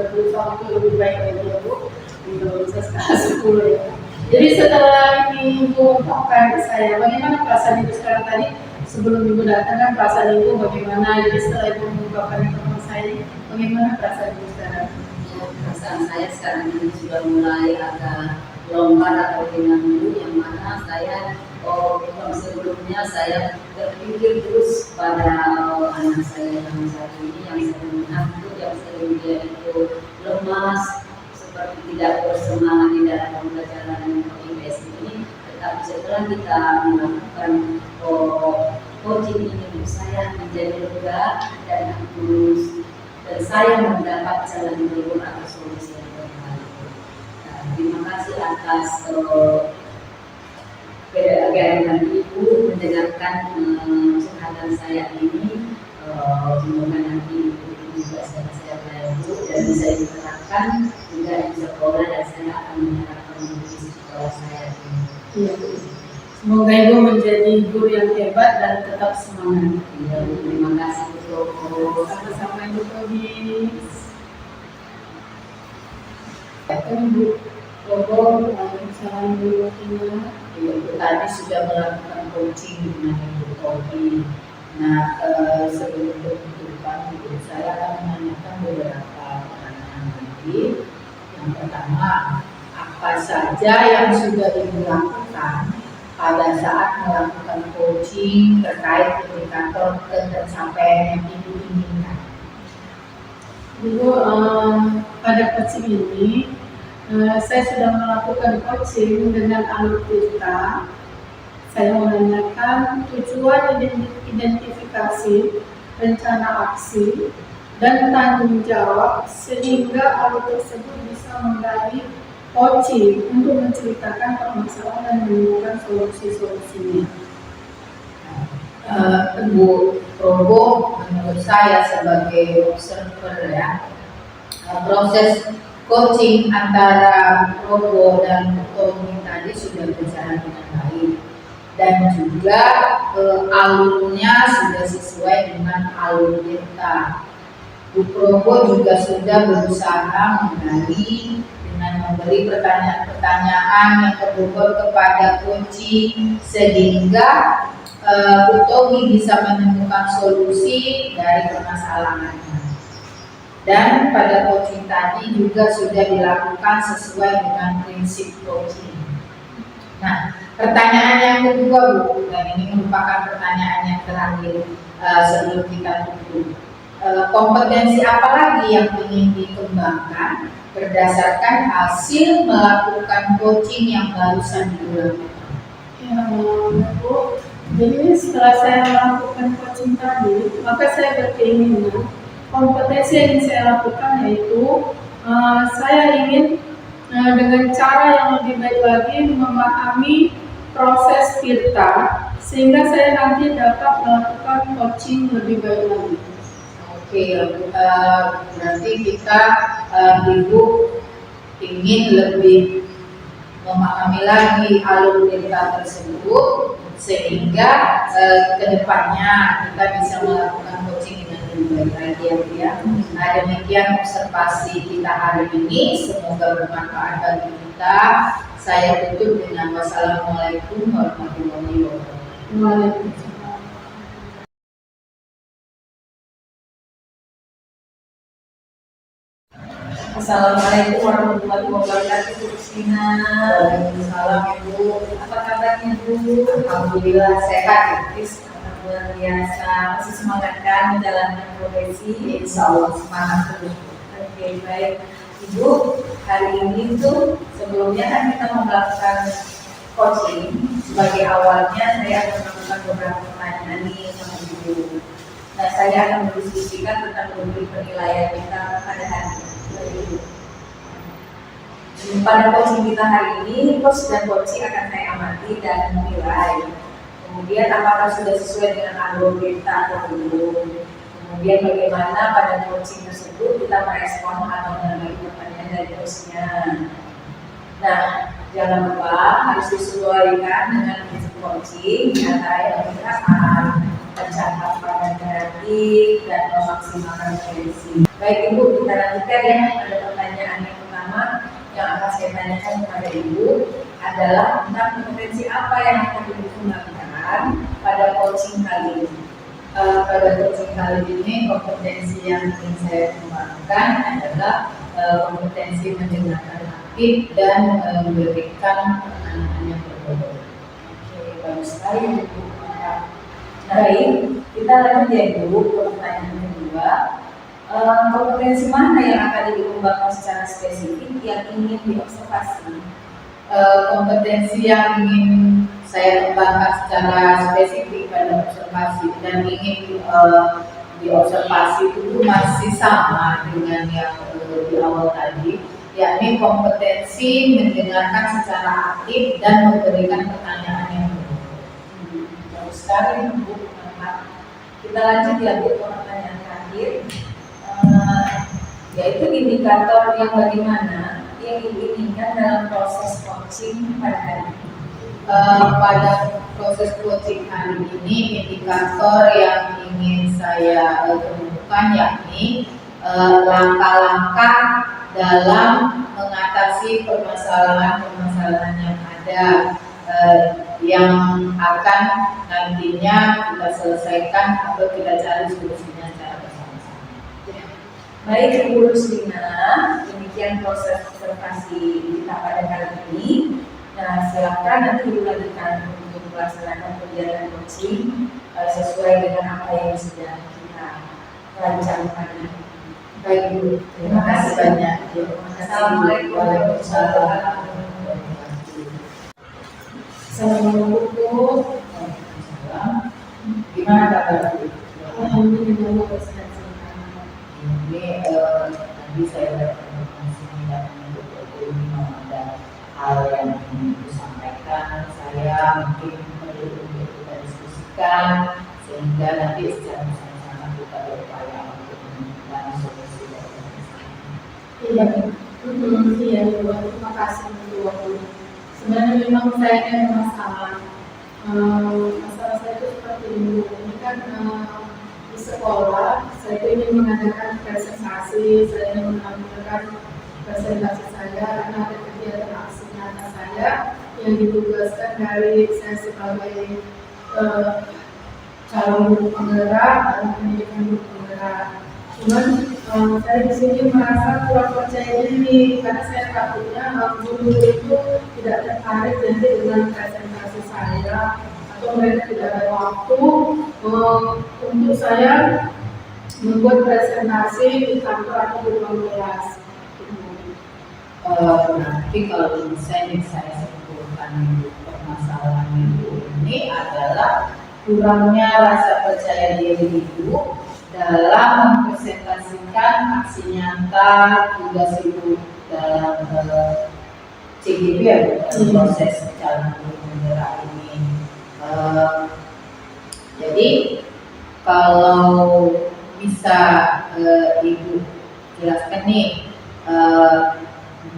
berusaha untuk lebih baik lagi ya Bu, tidak bisa skala 10 ya. Jadi setelah ini Ibu ungkapkan ke saya, bagaimana perasaan Ibu sekarang tadi? Sebelum Ibu datang kan perasaan Ibu bagaimana? Jadi setelah Ibu mengungkapkan ke saya, bagaimana perasaan Ibu sekarang? Ya, perasaan saya sekarang ini sudah mulai agak longgar atau ringan dulu, yang mana saya sebelumnya saya terpikir terus pada anak saya yang saat ini yang sering mengantuk, yang sering dia itu lemas, seperti tidak bersemangat di dalam pembelajaran IPS ini. Tetapi setelah kita melakukan coaching ini, saya menjadi lega dan saya mendapat jalan keluar atau solusi yang terbaik. Terima kasih atas kehadiran Ibu mendengarkan curhatan saya ini. Semoga nanti Ibu juga sehat-sehat Ibu dan bisa diterapkan juga di sekolah, dan saya akan menerapkan di sekolah saya ini. Ya. Semoga Ibu menjadi guru yang hebat dan tetap semangat. Ya, terima kasih Bu. Sama-sama Ibu Tobi. Ibu Bobo, salam dulu. Ibu tadi sudah melakukan coaching dengan Ibu Tobi. Nah, sebelum penutupan Ibu, saya akan menanyakan beberapa pertanyaan lagi. Yang pertama, apa saja yang sudah Ibu lakukan pada saat melakukan coaching terkait indikator pencapaian yang Ibu inginkan? Ibu, pada coaching ini Saya sudah melakukan coaching dengan alur Tirta. Saya menanyakan tujuan identifikasi, rencana aksi, dan tanggung jawab sehingga alur tersebut bisa menggali coaching untuk menceritakan permasalahan dan menemukan solusi-solusinya. Bu Probo, menurut saya sebagai observer ya, proses coaching antara Probo dan Tommy tadi sudah berjalan dengan baik dan juga alurnya sudah sesuai dengan alur kita. Bu Probo juga sudah berusaha menggali dengan memberi pertanyaan-pertanyaan yang berbobot kepada coaching sehingga Bu Tommy bisa menemukan solusi dari permasalahannya. Dan pada coaching tadi juga sudah dilakukan sesuai dengan prinsip coaching. Nah, pertanyaan yang kedua Bu, dan ini merupakan pertanyaan yang terakhir sebelum kita tutup. Kompetensi apa lagi yang ingin dikembangkan berdasarkan hasil melakukan coaching yang barusan dilakukan? Ya, Bu, jadi setelah saya melakukan coaching tadi, maka saya berkeinginan kompetensi yang ingin saya lakukan yaitu saya ingin dengan cara yang lebih baik lagi memahami proses Tirta sehingga saya nanti dapat melakukan coaching lebih baik lagi. Oke, berarti kita Ibu ingin lebih memahami lagi alur Tirta tersebut sehingga kedepannya kita bisa melakukan coaching dengan lebih baik lagi ya. Nah, demikian observasi kita hari ini, semoga bermanfaat bagi kita. Saya tutup dengan wassalamualaikum warahmatullahi wabarakatuh. Waalaikumsalam. Assalamualaikum warahmatullahi wabarakatuh, Bu Rusina. Waalaikumsalam Ibu. Apa kabarnya Bu? Alhamdulillah sehat. Luar biasa. Masih semangat kan menjalankan profesi? Insya Allah semangat terus. Oke, baik. Ibu, hari ini tuh sebelumnya kan kita mau melakukan coaching. Sebagai awalnya saya akan melakukan beberapa pertanyaan nih sama Ibu. Nah, saya akan mendiskusikan tentang beberapa penilaian kita pada hari ini. Pada coaching kita hari ini, coach dan coaching akan saya amati dan menilai. Kemudian apakah sudah sesuai dengan alur kita atau belum. Kemudian bagaimana pada coaching tersebut kita merespon atau menanggapi pertanyaan dari coachnya. Nah, jangan lupa harus disesuaikan dengan prinsip coaching antara yang memudahkan, mencatat pada kreatif dan memaksimalkan potensi. Baik Ibu, kita lanjutkan ya pada pertanyaan yang pertama yang akan saya tanyakan kepada Ibu adalah tentang kompetensi apa yang akan dikembangkan pada coaching kali ini. Pada coaching kali ini kompetensi yang ingin saya kembangkan adalah kompetensi mendengarkan aktif dan memberikan penanganan yang berbobot. Oke, bagus sekali Ibu. Baik, kita lanjut ya Ibu ke pertanyaan kedua. Kompetensi mana yang akan dikembangkan secara spesifik yang ingin diobservasi? Kompetensi yang ingin saya kembangkan secara spesifik pada observasi dan ingin diobservasi itu masih sama dengan yang di awal tadi, yakni kompetensi mendengarkan secara aktif dan memberikan pertanyaan yang berbobot. Bagus sekali Bu. Kita lanjut ya Bu ke pertanyaan terakhir. Yaitu indikator yang bagaimana yang diinginkan dalam proses coaching pada hari ini. Pada proses coaching hari ini, indikator yang ingin saya temukan yakni langkah-langkah dalam mengatasi permasalahan-permasalahan yang ada yang akan nantinya kita selesaikan atau kita cari solusinya secara bersama-sama. Baik Ibu Ruslina, demikian proses observasi kita pada kali ini. Nah, silakan nanti dilanjutkan untuk melaksanakan kegiatan coaching sesuai dengan apa yang sudah kita rancangkan. Baik Bu, terima kasih banyak. Assalamualaikum warahmatullahi wabarakatuh. Assalamualaikum Bu. Gimana kabar Bu? Alhamdulillah Bu, sehat. Ini tadi saya berkomunikasi dan ini mau ada hal yang ingin disampaikan. Saya mungkin perlu untuk kita diskusikan sehingga nanti secara bersama-sama kita berupaya untuk menemukan solusi dari Iya, iya Bu, terima kasih Bu. Sebenarnya memang saya ada masalah. Masalah saya itu seperti ini. Ini kan di sekolah saya itu ingin mengadakan presentasi, saya ingin menampilkan presentasi saya karena ada kegiatan aksi nyata saya yang ditugaskan dari saya sebagai calon guru penggerak dan pendidikan guru penggerak. Cuman saya di sini merasa kurang percaya diri karena saya takutnya guru itu tidak tertarik nanti dengan presentasi saya atau mereka tidak ada waktu untuk saya membuat presentasi di kantor atau di ruang kelas. Nanti kalau misalnya saya simpulkan permasalahan Ibu ini adalah kurangnya rasa percaya diri Ibu dalam mempresentasikan aksi nyata tugas Ibu dalam CGP ya, proses calon guru penggerak ini. Jadi kalau bisa Ibu jelaskan nih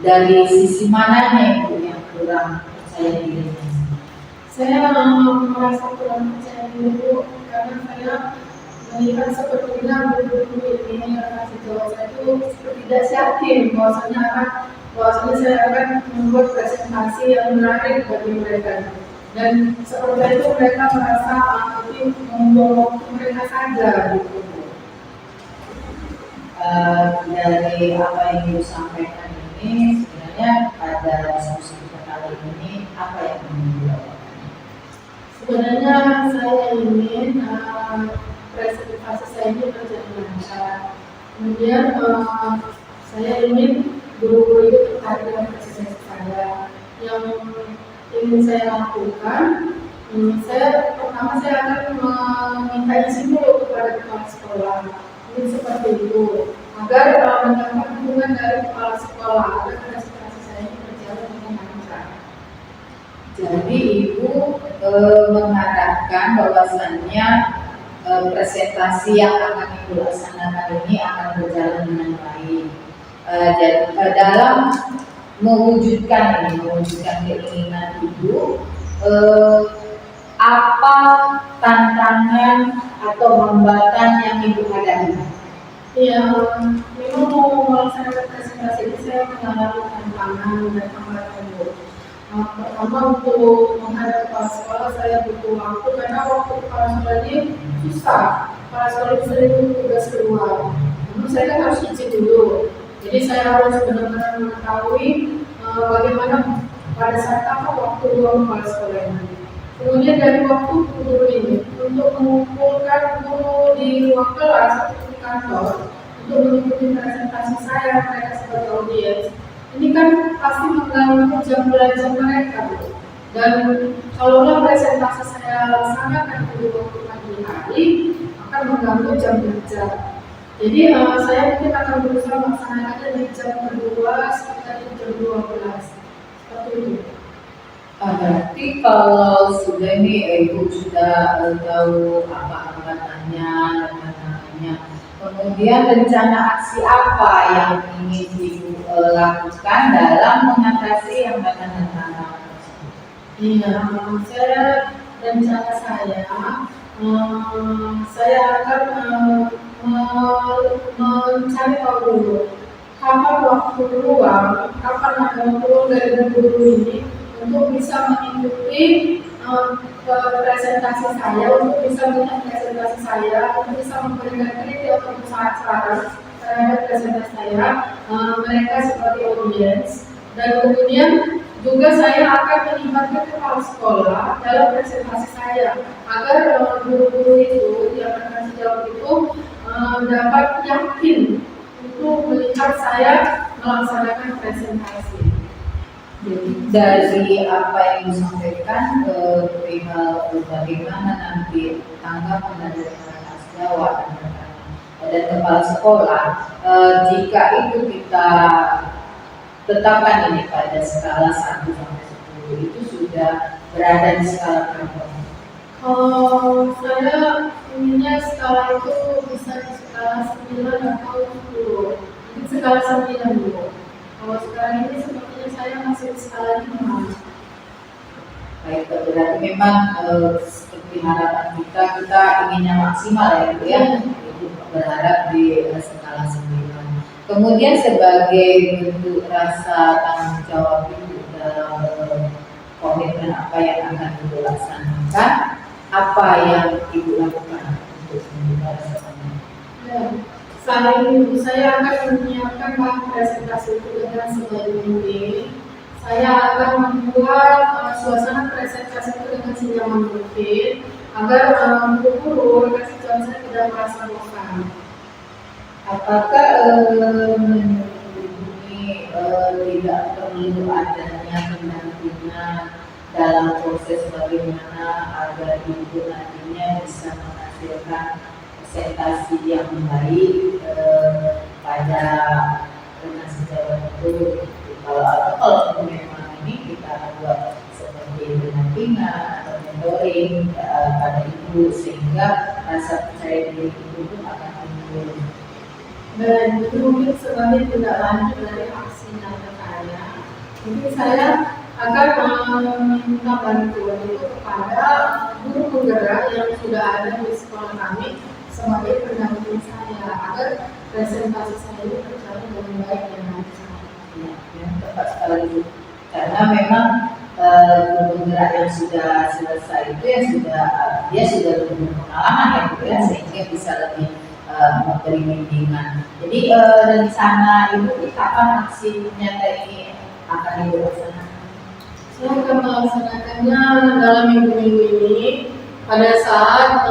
dari sisi mananya Ibu yang kurang percaya diri? Saya merasa kurang percaya diri Bu karena saya melihat sepertinya guru-guru ini akan sejauh saya itu tidak yakin bahwasanya saya akan membuat presentasi yang menarik bagi mereka. Dan seperti itu mereka merasa nanti membawa waktu mereka saja gitu. Dari apa yang Ibu sampaikan ini sebenarnya pada diskusi kita kali ini apa yang ingin Ibu lakukan? Sebenarnya saya ingin presentasi saya ini berjalan lancar. Kemudian saya ingin guru-guru itu tertarik dengan presentasi saya. Yang ingin saya lakukan, pertama saya akan meminta izin dulu kepada kepala sekolah. Ini seperti itu, agar mendapat dukungan dari kepala sekolah agar presentasi saya ini berjalan dengan lancar. Jadi Ibu mengharapkan bahwasannya presentasi yang akan Ibu laksanakan ini akan berjalan dengan baik. Jadi dalam mewujudkan keinginan Ibu, apa tantangan atau hambatan yang Ibu hadapi? Ya, memang mau melaksanakan presentasi ini saya mengalami tantangan dan hambatan Bu. Pertama untuk menghadap kepala sekolah saya butuh waktu karena waktu kepala sekolah ini susah. Kepala sekolah itu sering tugas keluar. Namun saya kan harus izin dulu. Jadi saya harus benar-benar mengetahui bagaimana pada saat apa waktu luang kepala sekolah ini. Kemudian dari waktu guru ini untuk mengumpulkan guru di ruang kelas atau di kantor untuk mengikuti presentasi saya mereka sebagai audiens. Ini kan pasti mengganggu jam belajar mereka. Dan kalaulah presentasi saya laksanakan di waktu pagi hari akan mengganggu jam belajar. Jadi saya mungkin akan berusaha melaksanakannya di jam kedua sekitar jam 12. Seperti itu. Berarti kalau sudah nih Ibu sudah tahu apa hambatannya dan tantangannya, kemudian rencana aksi apa yang ingin Ibu lakukan dalam mengatasi hambatan dan tantangan tersebut? Iya, rencana saya akan mencari tahu dulu kapan waktu luang, kapan ada waktu dari guru ini untuk bisa mengikuti presentasi saya, untuk bisa melihat presentasi saya, untuk bisa memberikan kritik atau saran terhadap presentasi saya, mereka seperti audiens. Dan kemudian juga saya akan melibatkan kepala sekolah dalam presentasi saya agar guru-guru itu yang akan sejauh itu dapat yakin untuk untuk melihat saya melaksanakan presentasi. Dari apa yang disampaikan perihal bagaimana nanti tanggapan dari anak sejawat dan kepala sekolah, jika itu kita tetapkan ini pada skala 1 sampai 10, itu sudah berada di skala berapa? Saya inginnya skala itu bisa di skala 9 atau 10. Mungkin skala 9 dulu. Kalau sekarang ini sepertinya saya masih di skala 5. Baik, berarti memang seperti harapan kita inginnya maksimal ya Bu ya, itu berharap di skala 9. Kemudian sebagai bentuk rasa tanggung jawab Ibu dalam komitmen apa yang akan Ibu laksanakan, apa yang Ibu lakukan untuk membuka rasa tanggung jawab? Saat ini saya akan menyiapkan bahan presentasi itu dengan sebaik mungkin. Saya akan membuat suasana presentasi itu dengan senyaman mungkin agar guru rekan sejawat saya tidak merasa bosan. Apakah ini tidak perlu adanya pendampingan dalam proses bagaimana agar Ibu nantinya bisa menghasilkan presentasi yang baik pada rekan sejawat itu? Kalau memang ini kita buat seperti pendampingan atau mentoring pada Ibu, sehingga rasa percaya diri Ibu pun akan timbul. Dan itu mungkin sebagai tindak lanjut dari aksi nyata saya. Mungkin saya akan meminta bantuan itu kepada guru penggerak yang sudah ada di sekolah kami sebagai pendamping saya agar presentasi saya ini berjalan dengan baik dan lancar. Ya, tepat sekali Bu. Karena memang guru penggerak yang sudah selesai itu dia sudah berpengalaman ya Bu ya, sehingga bisa lebih memberi bimbingan. Jadi rencana Ibu kapan aksi nyata ini akan Ibu laksanakan? Saya akan melaksanakannya dalam minggu-minggu ini pada saat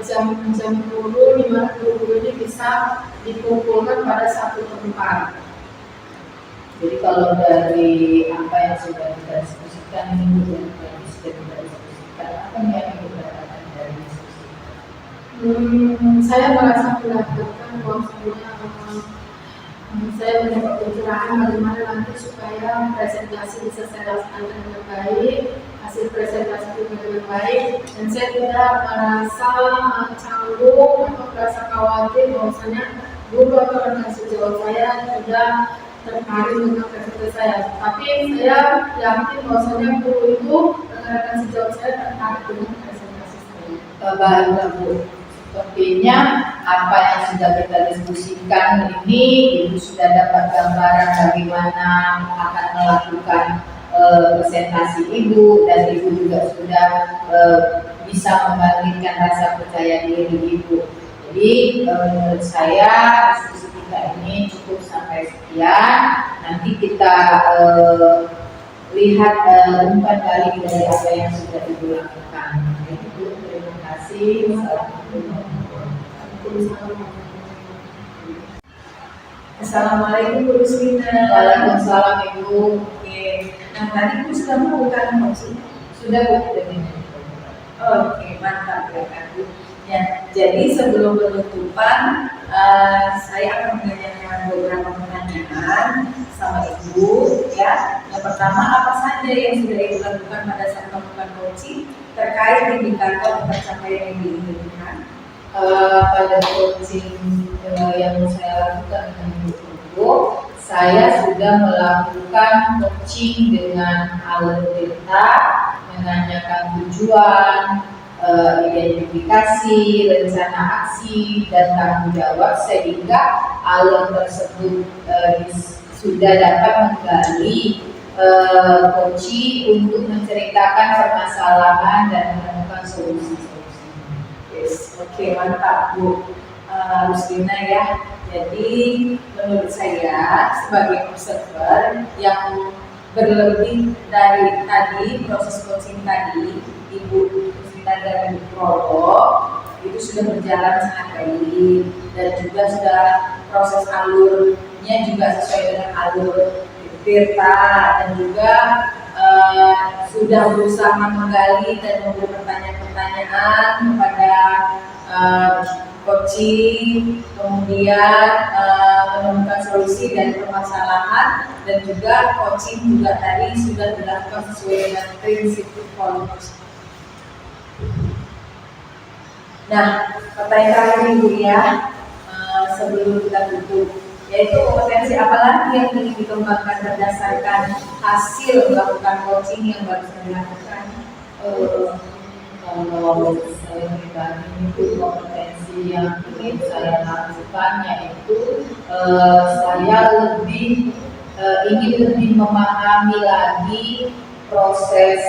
jam guru, di mana guru ini bisa dikumpulkan pada satu tempat. Jadi kalau dari apa yang sudah kita diskusikan ini yang sudah kita diskusikan, apa yang Ibu dapatkan dari diskusi? Saya merasa mendapatkan bahwasanya saya mendapat pencerahan bagaimana nanti supaya presentasi bisa saya laksanakan dengan baik, hasil presentasi juga dengan baik, dan saya tidak merasa canggung atau merasa khawatir bahwasanya guru atau rekan sejawat saya tidak tertarik dengan presentasi saya. Tapi saya yakin bahwasanya guru itu rekan sejawat saya tertarik dengan presentasi saya. Baik Bu. Sepertinya apa yang sudah kita diskusikan ini Ibu sudah dapat gambaran bagaimana akan melakukan presentasi Ibu, dan Ibu juga sudah bisa membangkitkan rasa percaya diri Ibu. Jadi menurut saya diskusi kita ini cukup sampai sekian. Nanti kita lihat umpan balik dari apa yang sudah Ibu lakukan. Itu terima kasih. Assalamualaikum Bu Ruslina. Waalaikumsalam Ibu. Oke. Nah tadi Bu sudah membuka maksud. Sudah Bu. Oke, mantap ya Kak Bu. Ya, jadi sebelum penutupan saya akan menanyakan beberapa pertanyaan sama Ibu ya. Yang pertama, apa saja yang sudah Ibu lakukan pada saat melakukan coaching terkait indikator pencapaian yang diinginkan? Pada coaching yang saya lakukan dengan Ibu, saya sudah melakukan coaching dengan alur data, menanyakan tujuan, identifikasi, rencana aksi, dan tanggung jawab, sehingga alur tersebut sudah dapat menggali coaching untuk menceritakan permasalahan dan menemukan solusi-solusi. Yes, oke, mantap Bu Ruslina ya. Jadi menurut saya sebagai observer yang berlebih dari tadi proses coaching tadi Ibu Ruslina dan Ibu Probo itu sudah berjalan sangat baik dan juga sudah proses alurnya juga sesuai dengan alur Tirta, dan juga sudah berusaha menggali dan memberi pertanyaan-pertanyaan kepada coaching, kemudian menemukan solusi dari permasalahan, dan juga coaching juga tadi sudah dilakukan sesuai dengan prinsip quality. Nah, pertanyaan terakhir Bu ya, sebelum kita tutup, yaitu kompetensi apa lagi yang ingin dikembangkan berdasarkan hasil melakukan coaching yang baru saya lakukan? Kalau saya pribadi itu kompetensi yang ingin saya lakukan yaitu saya ingin lebih memahami lagi proses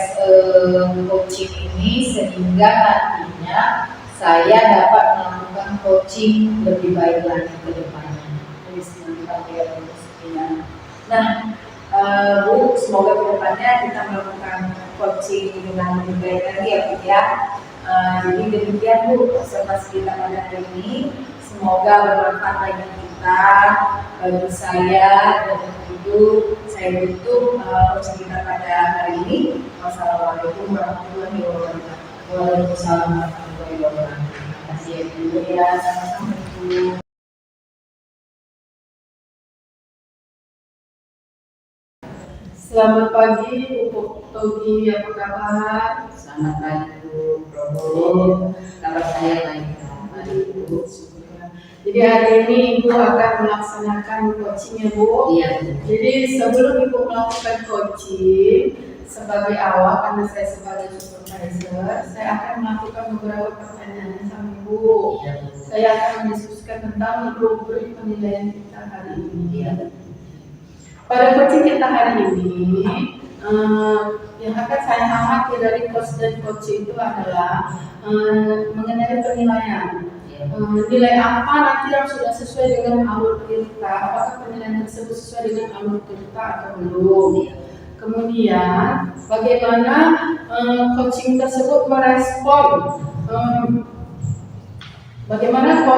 coaching ini, sehingga nantinya saya dapat melakukan coaching lebih baik lagi ke depannya. Nah, Bu, semoga kedepannya kita melakukan coaching dengan lebih baik lagi ya Bu ya. Jadi demikian Bu observasi kita pada hari ini. Semoga bermanfaat bagi kita, bagi saya, dan tentu saya tutup coaching kita pada hari ini. Wassalamualaikum warahmatullahi wabarakatuh. Waalaikumsalam warahmatullahi wabarakatuh. Terima kasih ya Bu. Ya, sama-sama Bu. Selamat pagi Bu Togi, apa kabar? Selamat pagi Bu Probo. Kabar saya baik. Bu. Jadi hari ini Ibu akan melaksanakan coaching ya Bu. Iya. Jadi sebelum Ibu melakukan coaching, sebagai awal karena saya sebagai supervisor, saya akan melakukan beberapa pertanyaan sama Ibu. Iya. Saya akan mendiskusikan tentang rubrik penilaian kita hari ini. Iya. Pada coaching kita hari ini, yang akan saya amati dari coach dan coach itu adalah mengenai penilaian. Nilai apa nanti yang sudah sesuai dengan alur kita, apakah penilaian tersebut sesuai dengan alur kita atau belum. Kemudian bagaimana coaching tersebut merespon, bagaimana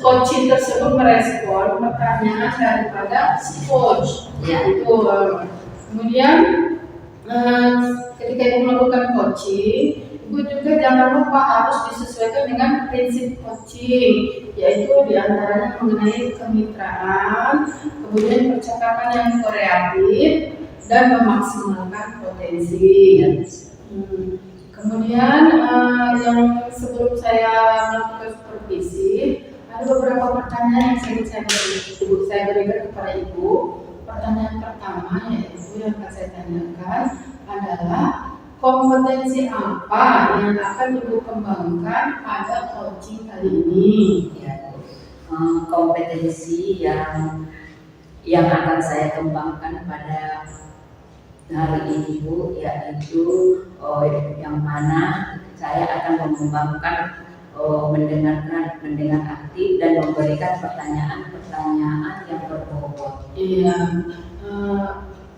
coaching tersebut merespon pertanyaan daripada si coach. Itu kemudian ketika Ibu melakukan coaching, Ibu juga jangan lupa harus disesuaikan dengan prinsip coaching, yaitu diantaranya mengenai kemitraan, kemudian percakapan yang kreatif, dan memaksimalkan potensi. Kemudian yang sebelum saya melakukan supervisi, ada beberapa pertanyaan yang saya berikan kepada Ibu. Pertanyaan pertama yaitu yang akan saya tanyakan adalah kompetensi apa yang akan Ibu kembangkan pada coaching kali ini? Ya, kompetensi yang akan saya kembangkan pada hari ini Bu, yaitu yang mana saya akan mengembangkan mendengar aktif dan memberikan pertanyaan-pertanyaan yang berbobot. Iya,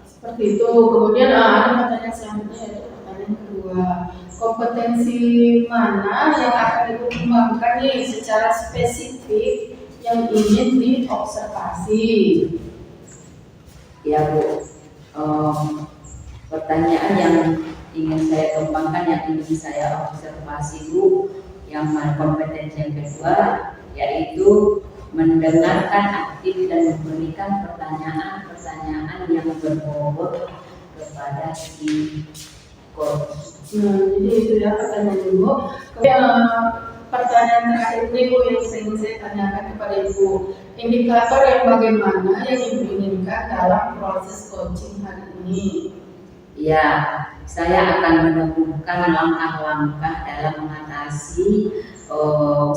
seperti itu. Kemudian ada pertanyaan selanjutnya yaitu pertanyaan kedua, kompetensi mana yang akan Ibu kembangkan nih secara spesifik yang ingin diobservasi? Ya Bu, pertanyaan yang ingin saya kembangkan, yang ingin saya observasi Bu, yang kompetensi yang kedua yaitu mendengarkan aktif dan memberikan pertanyaan-pertanyaan yang berbobot kepada si coach. Jadi itu ya pertanyaan Ibu. Pertanyaan terakhir ini Bu yang ingin saya tanyakan kepada Ibu, indikator yang bagaimana yang Ibu inginkan dalam proses coaching hari ini? Ya, saya akan menemukan langkah-langkah dalam mengatasi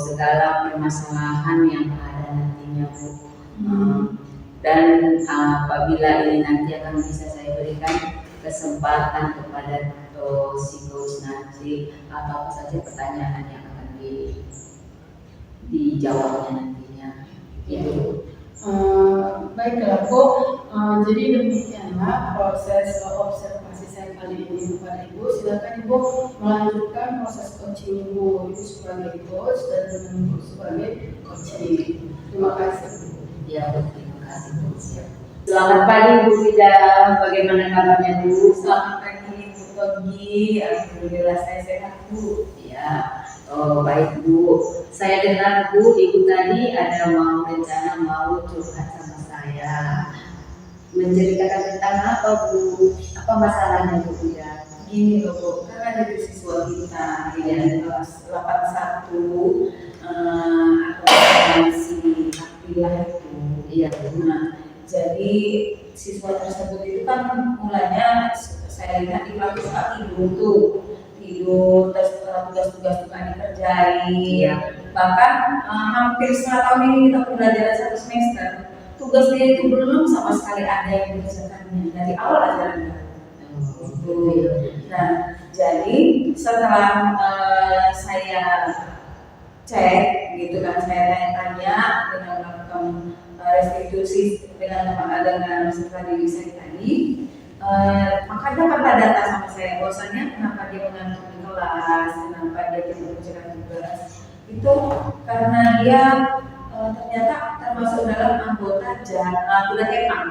segala permasalahan yang ada nantinya Bu. Dan apabila ini nanti akan bisa saya berikan kesempatan kepada si coach nanti, apa saja pertanyaan yang akan dijawabnya nantinya. Itu. Baiklah Bu, jadi demikianlah proses observasi saya kali ini kepada Ibu. Silakan Ibu melanjutkan proses coaching Ibu sebagai coach dan Ibu sebagai coaching. Terima kasih. Ya, Bu, terima kasih Bu. Siap. Selamat pagi Bu Frida, bagaimana kabarnya Bu? Selamat pagi Bu Togi, alhamdulillah saya sehat Bu. Ya, baik Bu. Saya dengar Bu, Ibu tadi ada rencana mau curhat sama saya. Menceritakan tentang apa Bu? Apa masalahnya Bu Frida? Gini loh Bu, kan ada di siswa kita yang kelas 81 si Akbilah itu. Iya Bu. Nah, jadi siswa tersebut itu kan mulanya saya lihat di kelas suka tidur terus tugas-tugas suka dikerjain. Iya. Bahkan hampir setengah tahun ini kita pembelajaran 1 semester, tugas dia itu belum sama sekali ada yang dikerjakannya dari awal aja. Gitu. Nah, jadi setelah saya cek gitu kan, saya tanya dengan melakukan restitusi dengan peserta didik saya tadi, maka dia dapat data sama saya bahwasanya kenapa dia mengantuk di kelas, kenapa dia tidak mengerjakan tugas, itu karena dia ternyata termasuk dalam anggota kuda kepang.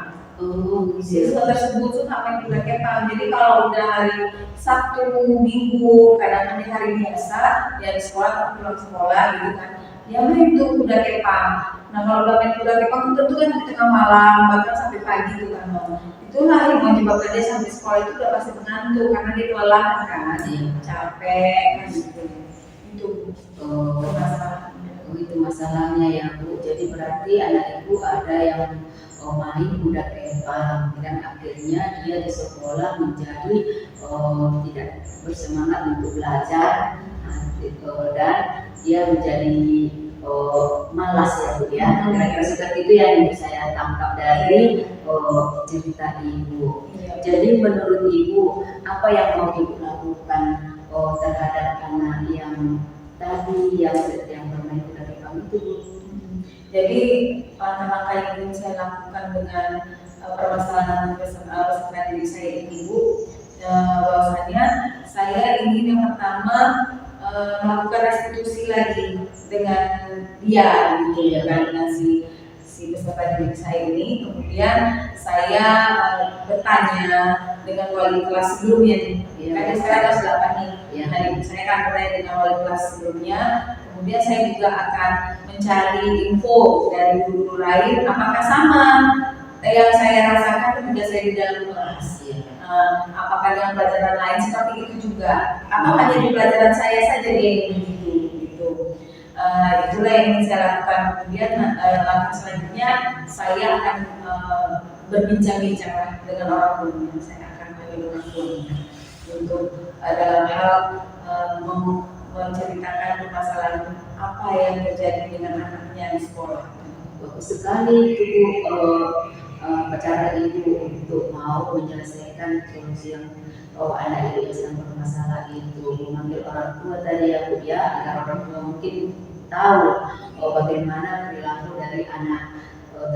Siswa tersebut tuh namanya kuda kepang. Jadi kalau udah hari Sabtu, Minggu, kadang hari biasa ya di sekolah, pulang sekolah gitu kan, dia main tuh kuda kepang. Nah kalau udah main kuda kepang tentu kan di tengah malam bahkan sampai pagi tuh kan. Itulah yang menyebabkan dia sampai sekolah itu udah pasti mengantuk karena dia kelelahan kan, capek kan gitu. Itu masalahnya. Itu masalahnya ya Bu. Jadi berarti anak Ibu ada yang main kuda kepang dan akhirnya dia di sekolah menjadi tidak bersemangat untuk belajar dan dia menjadi malas ya Bu ya. Kira-kira seperti itu yang saya tangkap dari cerita Ibu. Jadi menurut Ibu apa yang mau Ibu lakukan terhadap anak yang tadi yang bermain kuda kepang itu Bu? Jadi langkah-langkah yang ingin saya lakukan dengan permasalahan peserta didik saya ini Bu, bahwasanya saya ingin yang pertama melakukan restitusi lagi dengan dia gitu ya kan, dengan si peserta didik saya ini. Kemudian saya bertanya dengan wali kelas sebelumnya nih, karena saya kelas 8 nih. Nah, saya akan bertanya dengan wali kelas sebelumnya. Kemudian saya juga akan mencari info dari guru lain apakah sama yang saya rasakan ketika saya di dalam kelas. Apakah dengan pelajaran lain seperti itu juga? Apakah jadi pelajaran saya saja yang begitu? Gitu. Itulah yang ingin saya lakukan. Kemudian langkah selanjutnya saya akan berbincang-bincang dengan orang tuanya. Saya akan panggil orang tuanya untuk dalam hal menceritakan permasalahan apa yang terjadi dengan anaknya di sekolah. Bagus sekali itu cara Ibu untuk mau menyelesaikan solusi yang anak Ibu yang sedang bermasalah itu, memanggil orang tua tadi ya Bu ya, agar orang tua mungkin tahu bagaimana perilaku dari anak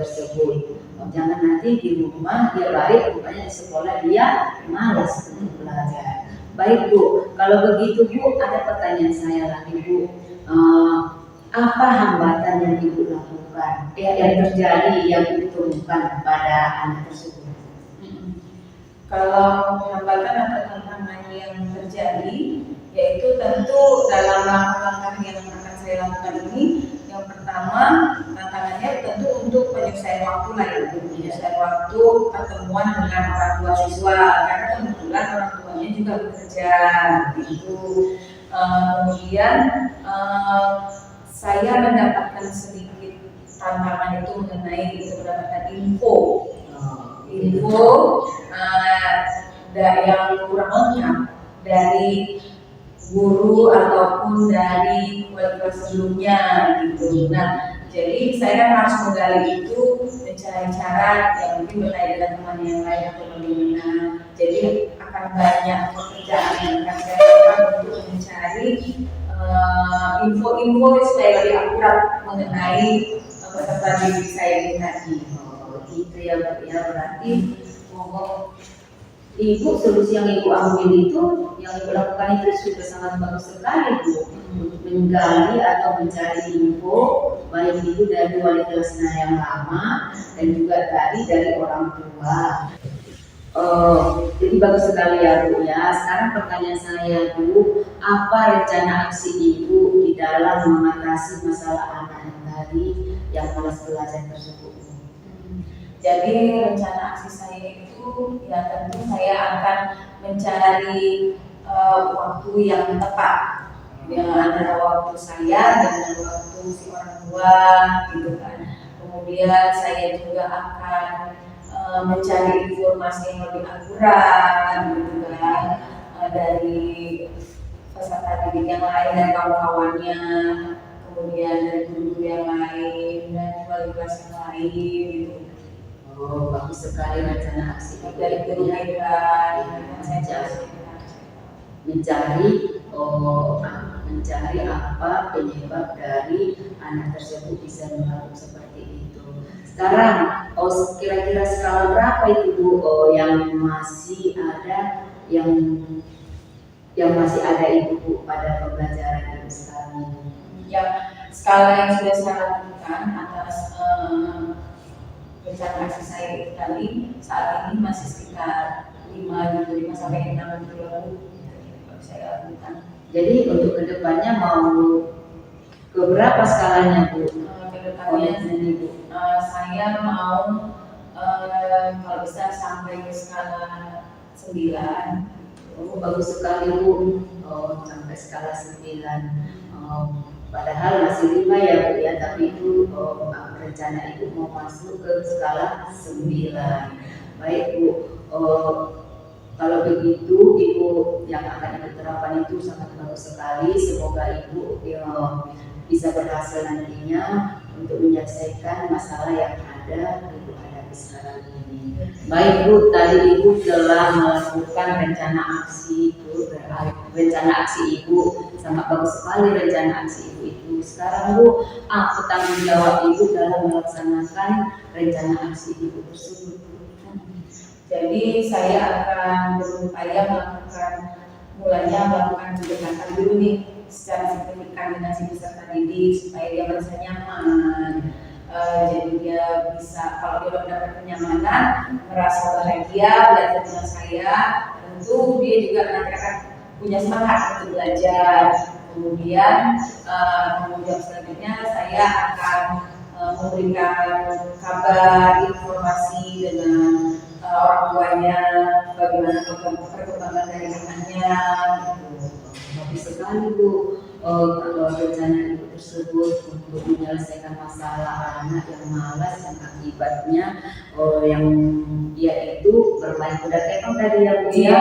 tersebut. Jangan nanti di rumah dia baik, rupanya di sekolah dia malas untuk belajar. Baik Bu, kalau begitu Bu, ada pertanyaan saya lagi Bu. Apa hambatan yang Ibu lakukan, yang terjadi, yang Ibu temukan pada anak tersebut? Kalau hambatan atau tantangan yang terjadi, yaitu tentu dalam langkah-langkah yang akan saya lakukan ini, yang pertama tantangannya tentu untuk penyelesaian waktu lah ya, penyelesaian waktu pertemuan dengan orang tua siswa, karena kebetulan orang tuanya juga bekerja gitu. Kemudian saya mendapatkan sedikit tantangan itu mengenai mendapatkan info yang kurang lengkap dari guru ataupun dari wali kelas sebelumnya gitu. Nah, jadi saya harus menggali itu, mencari cara yang mungkin berkait dengan teman yang lain atau bagaimana. Jadi akan banyak pekerjaan yang akan saya lakukan untuk mencari info-info supaya lebih akurat mengenai peserta didik saya ini tadi. Itu ya Bu ya, berarti Ibu, solusi yang Ibu ambil itu, yang Ibu lakukan itu sudah sangat bagus sekali Bu, untuk menggali atau mencari info baik itu dari wali kelasnya yang lama dan juga dari orang tua. Jadi bagus sekali ya Bu ya. Sekarang pertanyaan saya Bu, apa rencana aksi Ibu di dalam mengatasi masalah anak yang tadi yang malas belajar tersebut? Jadi rencana aksi saya itu ya tentu saya akan mencari waktu yang tepat yang antara waktu saya dengan waktu si orang tua gitu kan. Kemudian saya juga akan mencari informasi yang lebih akurat gitu kan, dari peserta didik yang lain dan kawan-kawannya, kemudian dari guru yang lain dan wali kelas yang lain gitu. Oh, bagus sekali rencana aksi Dari guru kita mencari apa penyebab dari anak tersebut bisa melakukan seperti itu. Sekarang, kira-kira skala berapa itu Bu yang masih ada yang masih ada Ibu Bu pada pembelajaran Ibu sekarang ini? Yang skala yang sudah saya lakukan atas rencana aksi saya itu tadi saat ini masih sekitar 5 sampai 6 gitu ya Bu, yang saya lakukan. Jadi untuk kedepannya mau ke berapa skalanya Bu? Kedepannya saya mau kalau bisa sampai ke skala 9. Oh, bagus sekali Bu. Oh, sampai skala 9. Padahal masih 5 ya Bu ya, tapi itu rencana Ibu mau masuk ke skala 9. Baik Bu, kalau begitu Ibu yang akan Ibu terapkan itu sangat bagus sekali. Semoga Ibu bisa berhasil nantinya untuk menyelesaikan masalah yang ada Ibu hadapi sekarang ini. Baik Bu, tadi Ibu telah melakukan rencana aksi itu, rencana aksi Ibu sangat bagus sekali rencana aksi Ibu itu. Sekarang Bu, apa tanggung jawab Ibu dalam melaksanakan rencana aksi Ibu tersebut? Jadi saya akan berupaya melakukan pendekatan dulu nih secara signifikan dengan si peserta didik supaya dia merasa nyaman. Jadi dia bisa, kalau dia mendapat kenyamanan, merasa bahagia belajar dengan saya, tentu dia juga nanti akan punya semangat untuk belajar. Kemudian tanggung jawab selanjutnya saya akan memberikan kabar, informasi dengan orang tuanya, bagaimana perkembangan dari anaknya. Bagus sekali Bu, kalau rencana Ibu tersebut untuk menyelesaikan masalah anak yang malas yang akibatnya yang dia itu bermain kuda kepang tadi ya Bu ya.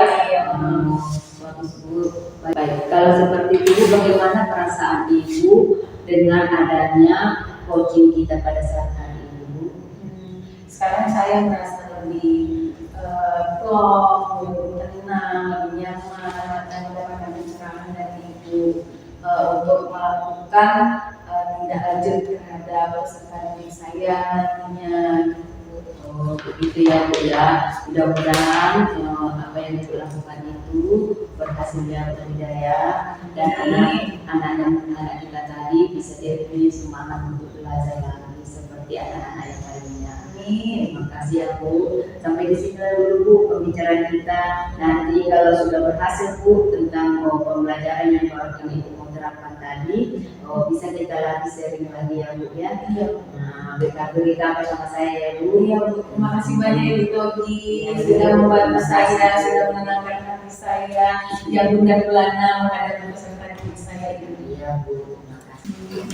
Bagus Bu. Baik, kalau seperti itu bagaimana perasaan Ibu dengan adanya coaching kita pada saat hari ini Bu? Sekarang saya merasa lebih plong, lebih tenang, lebih nyaman dan mendapatkan pencerahan dari Ibu untuk melakukan tindak lanjut terhadap peserta didik saya nantinya. Oh, begitu ya Bu ya. Mudah-mudahan apa yang Ibu lakukan itu berhasil ya Bu Hidayah, dan anak kita tadi bisa jadi semangat untuk belajar lagi seperti anak-anak yang lainnya. Terima kasih ya Bu. Sampai di sini dulu Bu pembicaraan kita. Nanti kalau sudah berhasil Bu tentang pembelajaran yang baru Ibu mau terapkan tadi, bisa kita lagi sharing lagi ya Bu ya. Nah, berita bersama saya ya Bu. Iya Bu, terima kasih banyak Ibu Togi sudah membantu saya, sudah menenangkan hati saya yang gundah gulana menghadapi peserta didik saya ini. Iya Bu, terima kasih.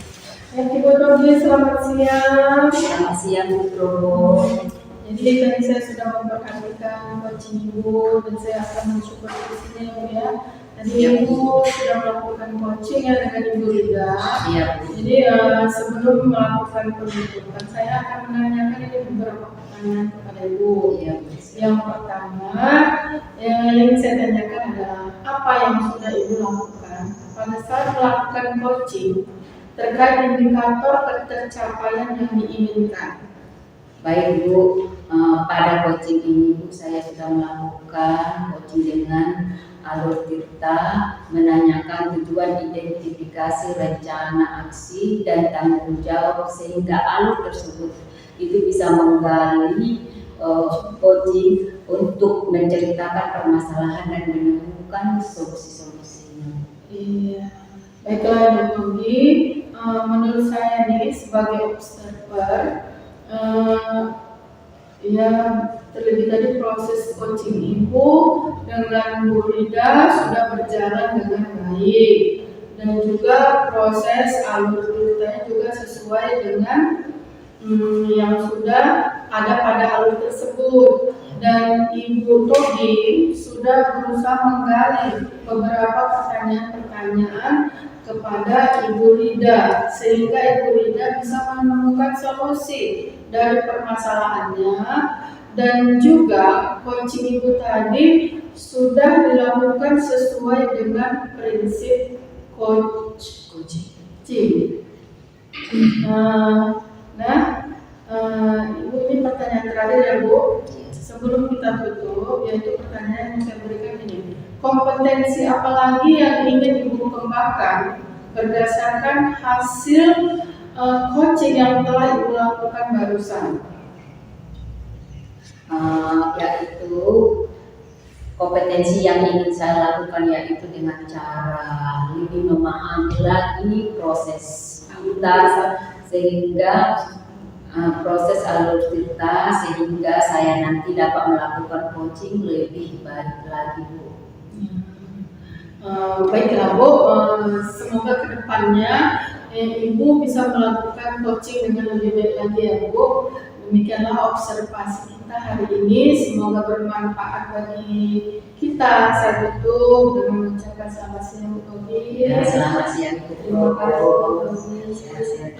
Ibu Togi, selamat siang. Selamat siang Bu Tro. Jadi tadi saya sudah memperhatikan coaching Ibu dan saya akan mensyukur di sini ya. Tadi Ibu sudah melakukan coaching ya dengan Ibu Rida. Iya Bu. Jadi sebelum melakukan penunjukan saya akan menanyakan ini beberapa pertanyaan kepada Ibu. Iya Bu. Yang pertama yang ingin saya tanyakan adalah apa yang sudah Ibu lakukan pada saat melakukan coaching terkait indikator ketercapaian yang diinginkan. Baik Bu, pada coaching ini Bu, saya sudah melakukan coaching dengan Alur Tirta, menanyakan tujuan identifikasi rencana aksi dan tanggung jawab sehingga alur tersebut itu bisa menggali coaching untuk menceritakan permasalahan dan menemukan solusi-solusinya. Iya, baiklah Ibu Nugi. Menurut saya nih sebagai observer, ya terlebih tadi proses coaching Ibu dengan Bu Rida sudah berjalan dengan baik, dan juga proses alur ceritanya juga sesuai dengan yang sudah ada pada alur tersebut. Dan Ibu Togi sudah berusaha menggali beberapa pertanyaan-pertanyaan kepada Ibu Rida sehingga Ibu Rida bisa menemukan solusi dari permasalahannya, dan juga coaching Ibu tadi sudah dilakukan sesuai dengan prinsip coaching. Ibu, ini pertanyaan terakhir ya Bu. Sebelum kita tutup, yaitu pertanyaan yang saya berikan ini. Kompetensi apa lagi yang ingin Ibu kembangkan berdasarkan hasil coaching yang telah Ibu lakukan barusan? Yaitu kompetensi yang ingin saya lakukan yaitu dengan cara lebih memahami lagi proses kita sehingga proses alur cerita sehingga saya nanti dapat melakukan coaching lebih baik lagi Bu. Baiklah Bu, semoga kedepannya Ibu bisa melakukan coaching dengan lebih baik lagi ya Bu. Demikianlah observasi kita hari ini, semoga bermanfaat bagi kita. Saya tutup dengan mengucapkan selamat siang Bu Togi. Selamat siang Bu. Terima kasih Bu Togi. Sehat-sehat.